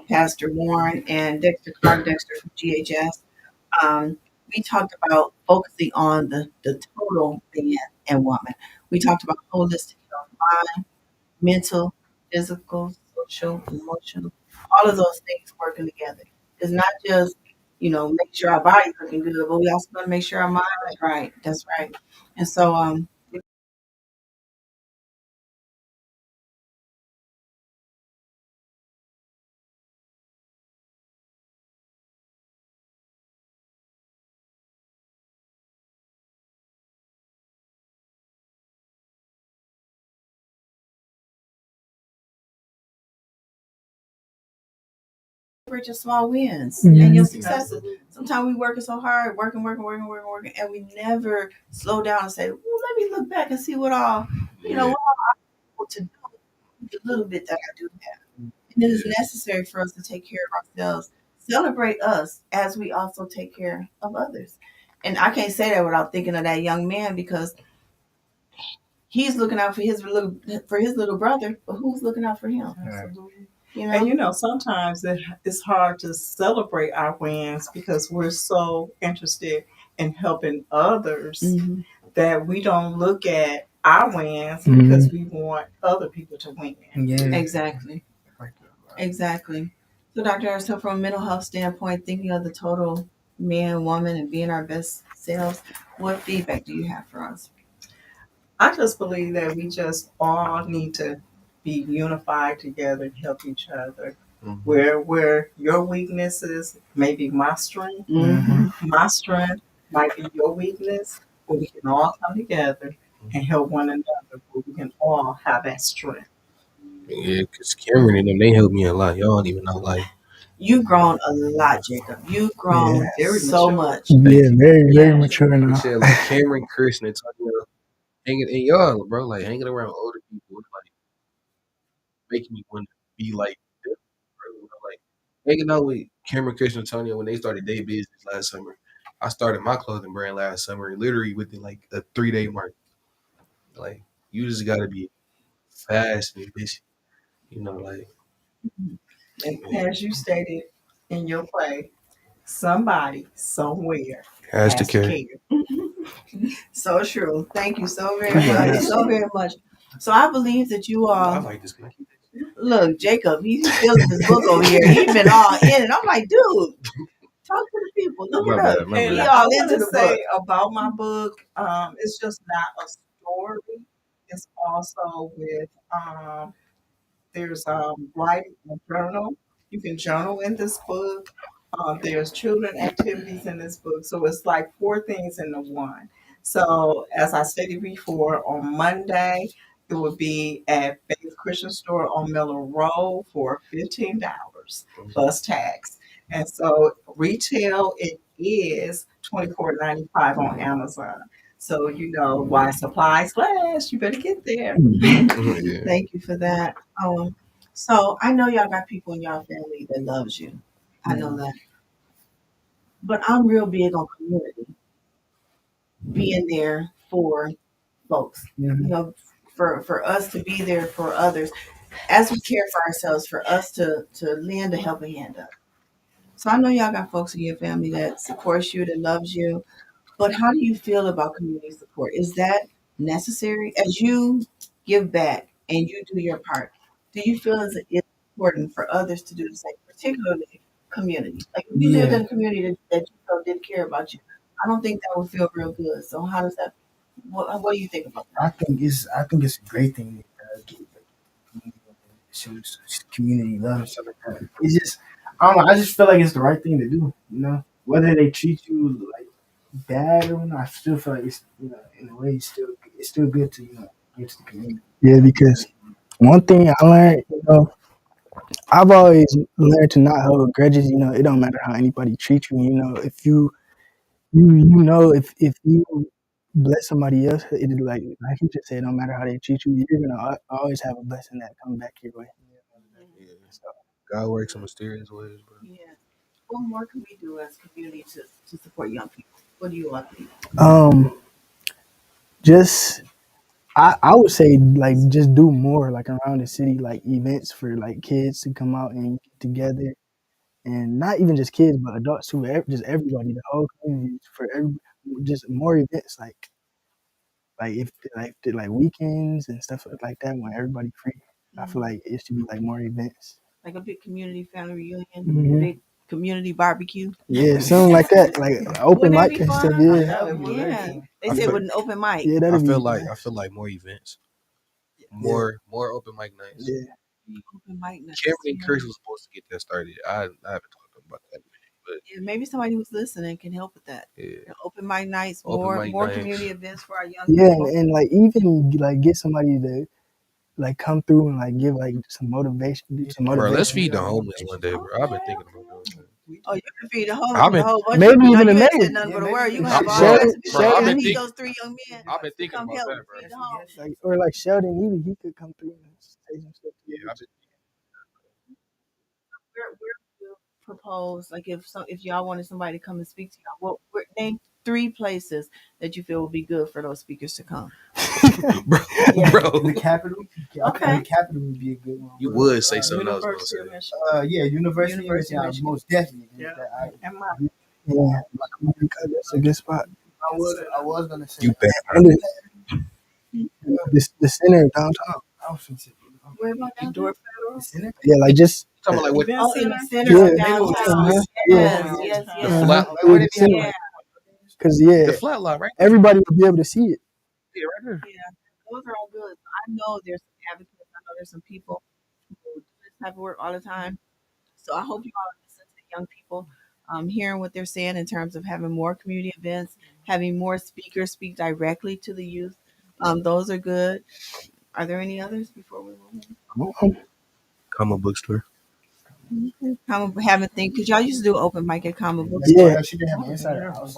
Pastor Warren and Clark Dexter from GHS. Um, we talked about focusing on the total man and woman. We talked about holistic health, mind, mental, physical, social, emotional, all of those things working together. It's not just, make sure our body's looking good, but we also got to make sure our mind is right. That's right. And so, celebrate your small wins Mhm. and your successes. Absolutely. Sometimes we working so hard, working, and we never slow down and say, "Well, let me look back and see what all Yeah. what I'm able to do with the little bit that I do have." And it is Yeah. necessary for us to take care of ourselves, celebrate us as we also take care of others. And I can't say that without thinking of that young man because he's looking out for his little brother, but who's looking out for him? Absolutely. You And know? sometimes it's hard to celebrate our wins because we're so interested in helping others Mm-hmm. that we don't look at our wins because we want other people to win. Yeah. Exactly. Exactly. So, Dr. Aristotle, from a mental health standpoint, thinking of the total man, woman, and being our best selves, what feedback do you have for us? I just believe that we just all need to be unified together and help each other. Mhm. Where your weaknesses may be my strength, Mm-hmm. my strength might be your weakness, but we can all come together and help one another, where we can all have that strength. Yeah, because Cameron and them, they helped me a lot. Y'all don't even know. Like, You've grown a lot, Jacob. You've grown Very so mature. much. thank Yeah, you. very, very Yeah. mature They now. said, like, Cameron, Chris, and Antonio, hanging, and y'all, bro, like, hanging around older people, like, making me want to be like them, bro. You know, like, hanging out with Cameron, Chris, and Antonio when they started their business last summer. I started my clothing brand last summer, literally within, like, a 3-day mark. Like, you just got to be fast and ambitious. You know, like, And man, as you stated in your play, somebody somewhere has to has to care. care. So true. Thank you so very much. Yes. So very much. So I believe that you I all like this. Can I keep this? look, Jacob, he's feeling his book over here. He's been all in it. I'm like, dude, talk to the people. Look My it up. bad, my And He bad. I all want into to the book. say about my book, it's just not a story. It's also with there's writing a journal. You can journal in this book. There's children activities in this book. So it's like four things in the one. So as I stated before, on Monday, it will be at Faith Christian Store on Miller Road for $15 plus tax. And so retail it is $24.95 on Amazon. So why supplies last, you better get there. Yeah. Thank you for that. So I know y'all got people in y'all family that loves you. I know that. But I'm real big on community, being there for folks. You Mhm. know, for us to be there for others as we care for ourselves, for us to lend a helping hand up. So I know y'all got folks in your family that supports you, that loves you. But how do you feel about community support? Is that necessary as you give back and you do your part? Do you feel as it's important for others to do the same, particularly community? Like if you lived Yeah, in a community that you felt didn't care about you, I don't think that would feel real good. So how does that? What do you think about I think it's a great thing to get shows community love and stuff like that. It's just I don't know. I just feel like it's the right thing to do. Whether they treat you like bad or not, I still feel like it's in a way it's still good to give to the community. Yeah, because one thing I learned, I've always learned to not hold grudges. It don't matter how anybody treats you. If if you bless somebody else, it like he just said, no matter how they treat you, you're gonna always have a blessing that come back your way. Yeah. that? So, God works in mysterious ways, bro. Yeah. What more can we do as a community to support young people? What do you want to do? um, just I would say like just do more like around the city, like events for like kids to come out and get together, and not even just kids, but adults too. Just everybody, the whole community, for just more events if like weekends and stuff like that when everybody free. I feel like it should be like more events. Like a big community family reunion, Hmm. big community barbecue. Yeah, something like that, like open Wouldn't that mic be and stuff. fun? Yeah, That would be very Yeah. fun. They I said feel, with an open mic. yeah, I that'd feel be like I nice. feel like more events, Yeah, more open mic nights. yeah, Open mic Cameron nights. and Chris was supposed to get that started. I haven't talked to them about that, but Yeah, maybe somebody who's listening can help with that. yeah, Open mic nights, open more mic more nights. community events for our young yeah, people. and like even like get somebody to like come through and like give like some motivation, do some Bro, let's motivation. feed the homeless one day, bro. I've been thinking about doing that. Oh, you can feed a whole I've with a been, whole bunch of Maybe people. Now even a you ain't mayor. said nothing but a word. You gonna have all bro, types of people. bro. I I've been need thinking, those 3 young men I've been to thinking come about help that, bro. feed the homeless. Like or like Sheldon Ely, he could come through and say some stuff. Yeah, I've been. Where would you propose, like if y'all wanted somebody to come and speak to y'all, name 3 places that you feel would be good for those speakers to come. Bro, Yeah, bro, in the capital. Okay. The capital would be a good one. you would say something else, gonna University say. of Michigan. Yeah, University, University of yeah, Michigan. most definitely. Yeah. I, And my yeah, that's a good spot. I was gonna say, You bet, bro. and the center downtown. I was gonna say, where about downtown? the center. Yeah, like just You talking about like what Oh, in the center yeah, of downtown. yeah, Yes, yes, the yes. flat, yeah, the center. Yeah, Because the yeah, flat lot, right? everybody would be able to see it. Yeah, right there. yeah. Those are all good. I know there's some advocates. I know there's some people who do this type of work all the time. So I hope you all listen to the young people, hearing what they're saying in terms of having more community events, having more speakers speak directly to the youth. Those are good. Are there any others before we move Comic bookstore. on? Common haven't think because y'all used to do open mic at common Yeah, bookstore.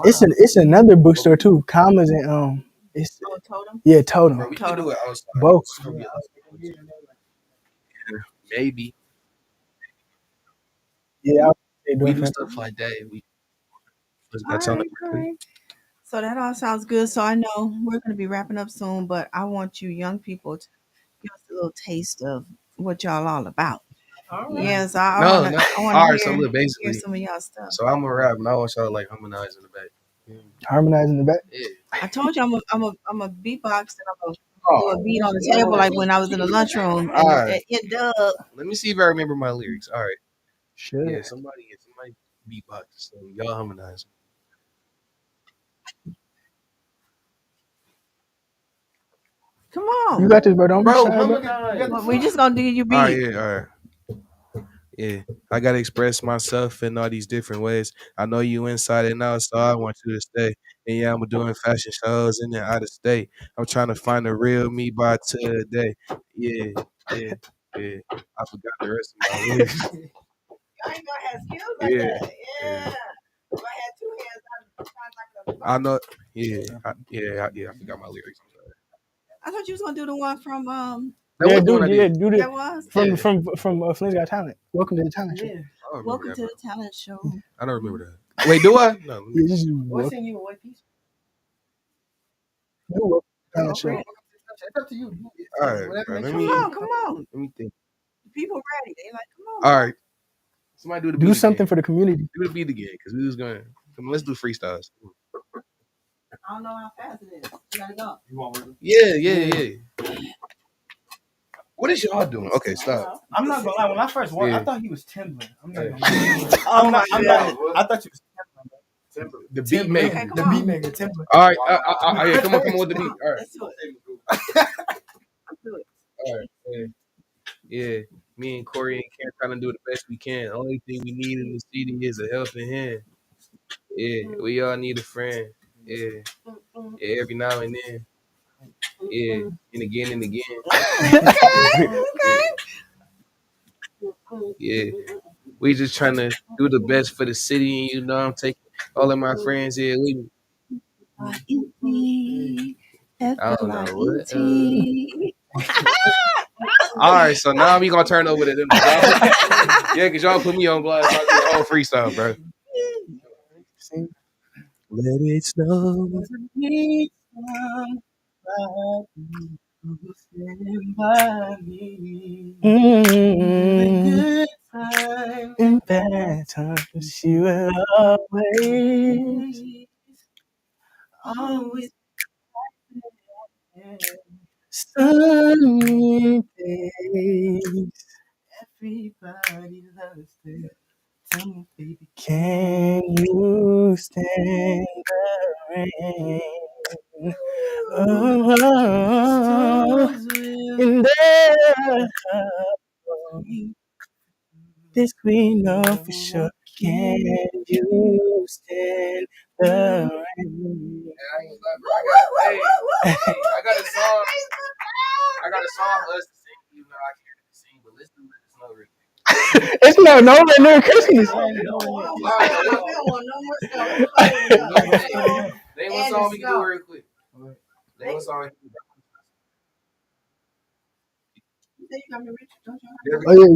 it's another bookstore too. Commas and it's Oh, totem. yeah, Totem. Bro, we can do it outside. Both. It's gonna be a lot of fun. Maybe Yeah, I would say we doing do that. stuff like that. We just All got something. right, all right. So that all sounds good. So I know we're going to be wrapping up soon, but I want you young people to give us a little taste of what y'all all about. All right. Yes, No, no. I want All to right, so look, hear basically, some of y'all stuff. so I'm a rap, and I want y'all to like harmonize in the back. Harmonizing the back. Yeah. I told you I'm a beatbox and I'm gonna do Oh, a beat on the table like when I was in the lunchroom all and right. it dub. Let me see if I remember my lyrics. All right. Sure. Yeah, somebody beatbox. So y'all harmonize. Come You on. got this, bro. Don't be Bro, shy, bro. Well, we just gonna do your All right, beat. yeah, all right. Yeah, I gotta express myself in all these different ways. I know you inside and out, so I want you to stay. And yeah, I'm doing fashion shows in and out of state. I'm trying to find the real me by today. Yeah, yeah, yeah. I forgot the rest of my lyrics. I ain't gonna have skills like Yeah, that. yeah. If I had 2 hands, I'd sound like I know. Yeah, yeah. I forgot my lyrics. I'm sorry. I thought you was gonna do the one from That Yeah, was the one I did. do that the was Yeah. from Flames Got Talent. Welcome to the talent show. I don't remember Welcome that, to bro. the talent show. I don't remember that. Wait, do I? No. Yeah, just What's in you, white piece? welcome to the talent show. Okay. It's up to you. All right, Whatever bro. makes Let you me Come on. let me think. The people ready. They like, come on. All right. Somebody do the beat Do something again. for the community. Do the beat again, because we was going. Come on, let's do freestyles. I don't know how fast it is. You gotta go. Yeah. What is y'all doing? Okay, stop. I'm not gonna lie. When I first walked, Yeah. I thought he was Timbaland. I'm not Yeah. gonna lie. Oh my god. I thought you was The beat maker. Okay, the come beat on. maker, Timbaland. All right. Yeah, come on with the beat. All right. Let's do it. Let's do it. All right. Yeah. Me and Corey and Ken trying to do the best we can. Only thing we need in the city is a helping hand. Yeah. We all need a friend. Yeah. Yeah. Every now and then. Yeah. And again and again. Okay. Yeah. We just trying to do the best for the city, and you know I'm taking all of my friends here with me. I don't know what. All right, so now we gonna turn over to them. Yeah, cause y'all put me on blast. I do the whole freestyle, bro. Let it snow. Good time and bad times, she will always sunny days. Everybody loves it. Tell me, baby, can you stand the rain? Oh, in there, this we know for sure. Can you stand the rain? I got a song. I got a song for us to sing. It's not nowhere near Christmas. Oh, we don't want no more snow. It's cold enough. Name one And the song we can do snow. real quick. Name one song. You say you got me rich, don't you? Oh yeah,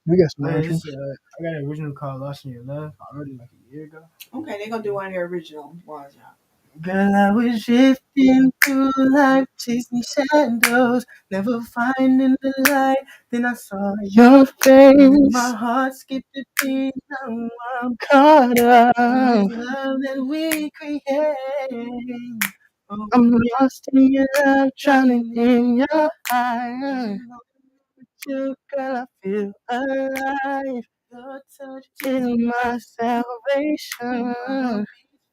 we got some originals. I got an original called "Lost in Your Love." I wrote it like a year ago. Okay, they're gonna do one of their original ones, y'all. Girl, I was drifting through life, chasing shadows, never finding the light. Then I saw your face. My heart skipped a beat. Now I'm caught up in this love that we create. I'm lost in your love, drowning in your eyes. With you, girl, I feel alive. Your touch is my salvation.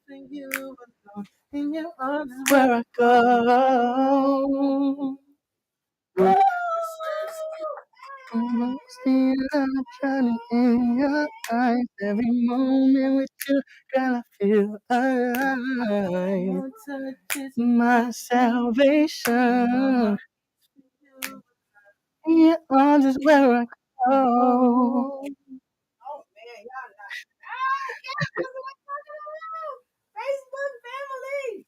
For you alone, in your arms is where I go. I'm lost in love, drowning in your eyes. Every moment with you, girl, I feel alive. Your touch is my salvation. In your arms is where I go. Oh man, y'all not. Ah, yes, that's what I'm talking about. Facebook family.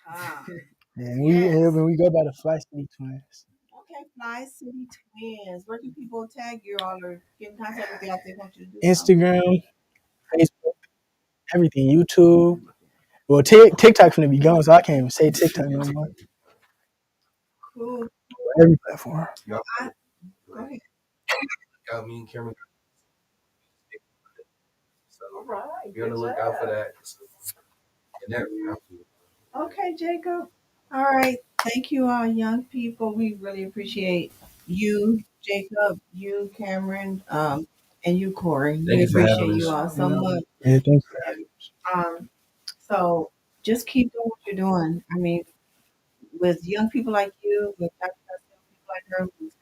Ah, Yeah, yes. when we go by the Fly City Twins. Okay, Fly City Twins. Where can people tag you all or get in contact with you if they want you to do so? Instagram, Facebook, everything. YouTube. Well, TikTok's gonna be gone, so I can't even say TikTok no more. Cool. Every platform. Y'all I, go ahead. got me and Cameron. So All right. be on the Good lookout for job. that. So, and that Okay, Jacob. All right. Thank you, all young people. We really appreciate you, Jacob, you, Cameron, and you, Corey. thank We you for having appreciate you us. all so much. Yeah, thanks. Um, so just keep doing what you're doing. I mean, with young people like you, with Dr. people like her, who's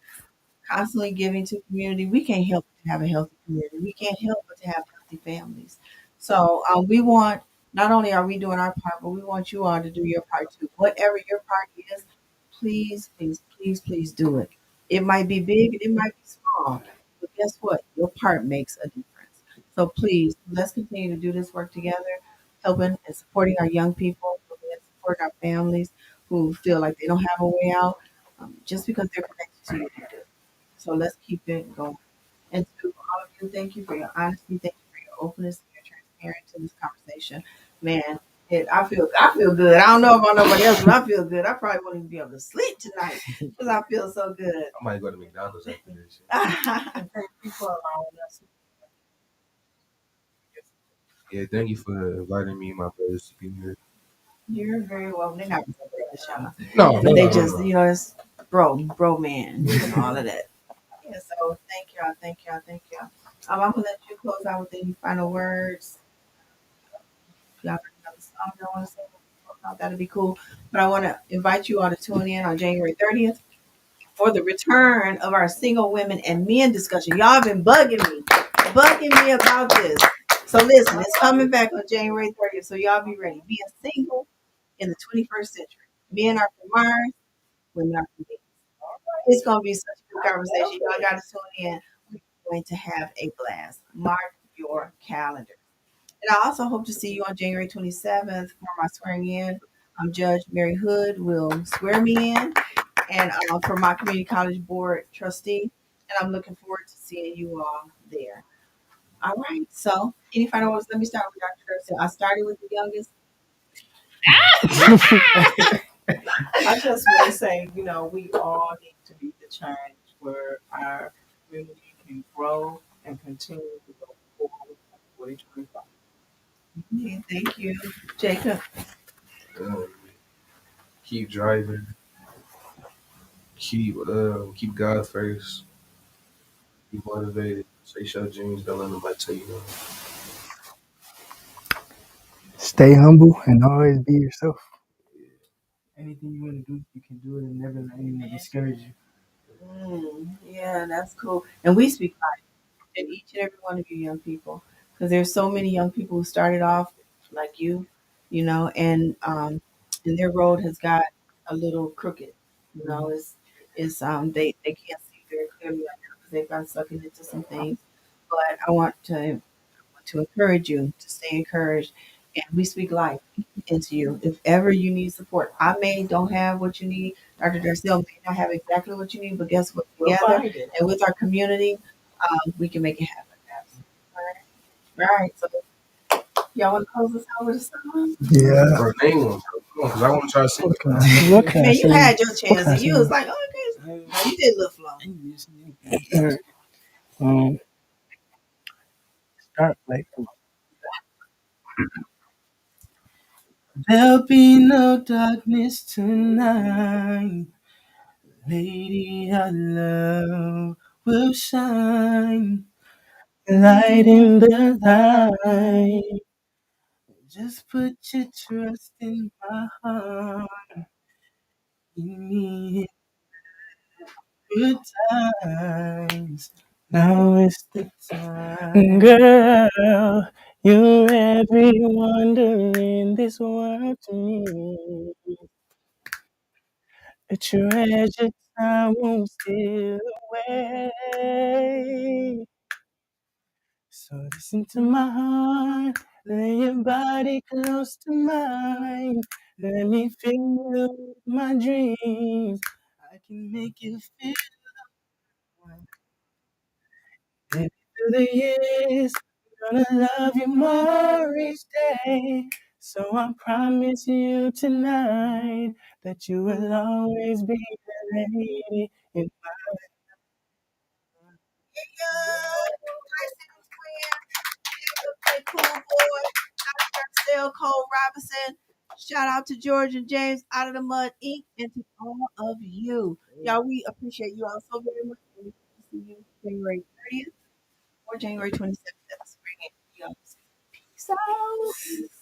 constantly giving to the community, we can't help but to have a healthy community. We can't help but to have healthy families. So we want, not only are we doing our part, but we want you all to do your part too. Whatever your part is, please, please, please, please do it. It might be big and it might be small, but guess what? Your part makes a difference. So please, let's continue to do this work together, helping and supporting our young people, helping and supporting our families who feel like they don't have a way out just because they're connected to you. They do. So let's keep it going. And to all of you, thank you for your honesty. Thank you for your openness and your transparency to this conversation. Man, I feel good. I don't know about nobody else, but I feel good. I probably won't even be able to sleep tonight because I feel so good. I might go to McDonald's after this. Thank you for allowing us. Yeah, thank you for inviting me and my brothers to be here. You're very welcome. They're not brothers, y'all. No, no, But they no, no, just, no. it's bro man, and all of that. Yeah, so thank y'all, thank y'all, thank y'all. I'm gonna let you close out with any final words. Y'all got another song y'all want to sing? That'd be cool. But I want to invite you all to tune in on January 30th for the return of our single women and men discussion. Y'all been bugging me about this. So listen, it's coming back on January 30th. So y'all be ready. Being single in the 21st century. Men are from Mars, women are from Venus. It's gonna be such a good conversation. Y'all got to tune in. We're going to have a blast. Mark your calendar. And I also hope to see you on January 27th for my swearing in. Judge Mary Hood will swear me in, and for my community college board trustee. And I'm looking forward to seeing you all there. All right. So, any final words? Let me start with Dr. Durst. I started with the youngest. I just want to say, we all need to be the change where our community can grow and continue to go forward for 2025. Yeah, thank you, Jacob. Um, keep driving. Keep God first. Be motivated. Chase your dreams. Don't let nobody tell you no. Stay humble and always be yourself. Anything you want to do, you can do it, and never let anyone discourage you. Yeah, that's cool. And we speak and each and every one of you young people, because there's so many young people who started off like and their road has got a little crooked. It's they can't see very because they've gotten sucked into some things. But I want to encourage you to stay encouraged, and we speak life into you. If ever you need support, I may don't have what you need. Dr. Darcel may not have exactly what you need, but guess what? We'll Together find it. and with our community, we can make it happen. All right. All right. So y'all want to close this out with a song? Yeah. Bro, name one, bro. Come on, because I want to try to sing. What can I, what can I Man, you say? had your What chance can I and you say? was like, oh, okay. No, you did look flow. Alright, start like There'll be no darkness tonight. Lady, our love will shine. Light in the light. Just put your trust in my heart. In me in good times. Now is the time. Girl, you're every wonder in this world to me. A treasure I won't steal away. So listen to my heart, lay your body close to mine. Let me fill you with my dreams. I can make you feel it through the years. I'm gonna love you more each day. So I promise you tonight that you will always be the lady in Okay, cool boy. Dr. Cole Robinson. Shout out to George and James out of the Mud Inc. and to all of you. Y'all, we appreciate you all so very much. And we hope to see you January 30th or January 27th at the spring. Y'all, peace out.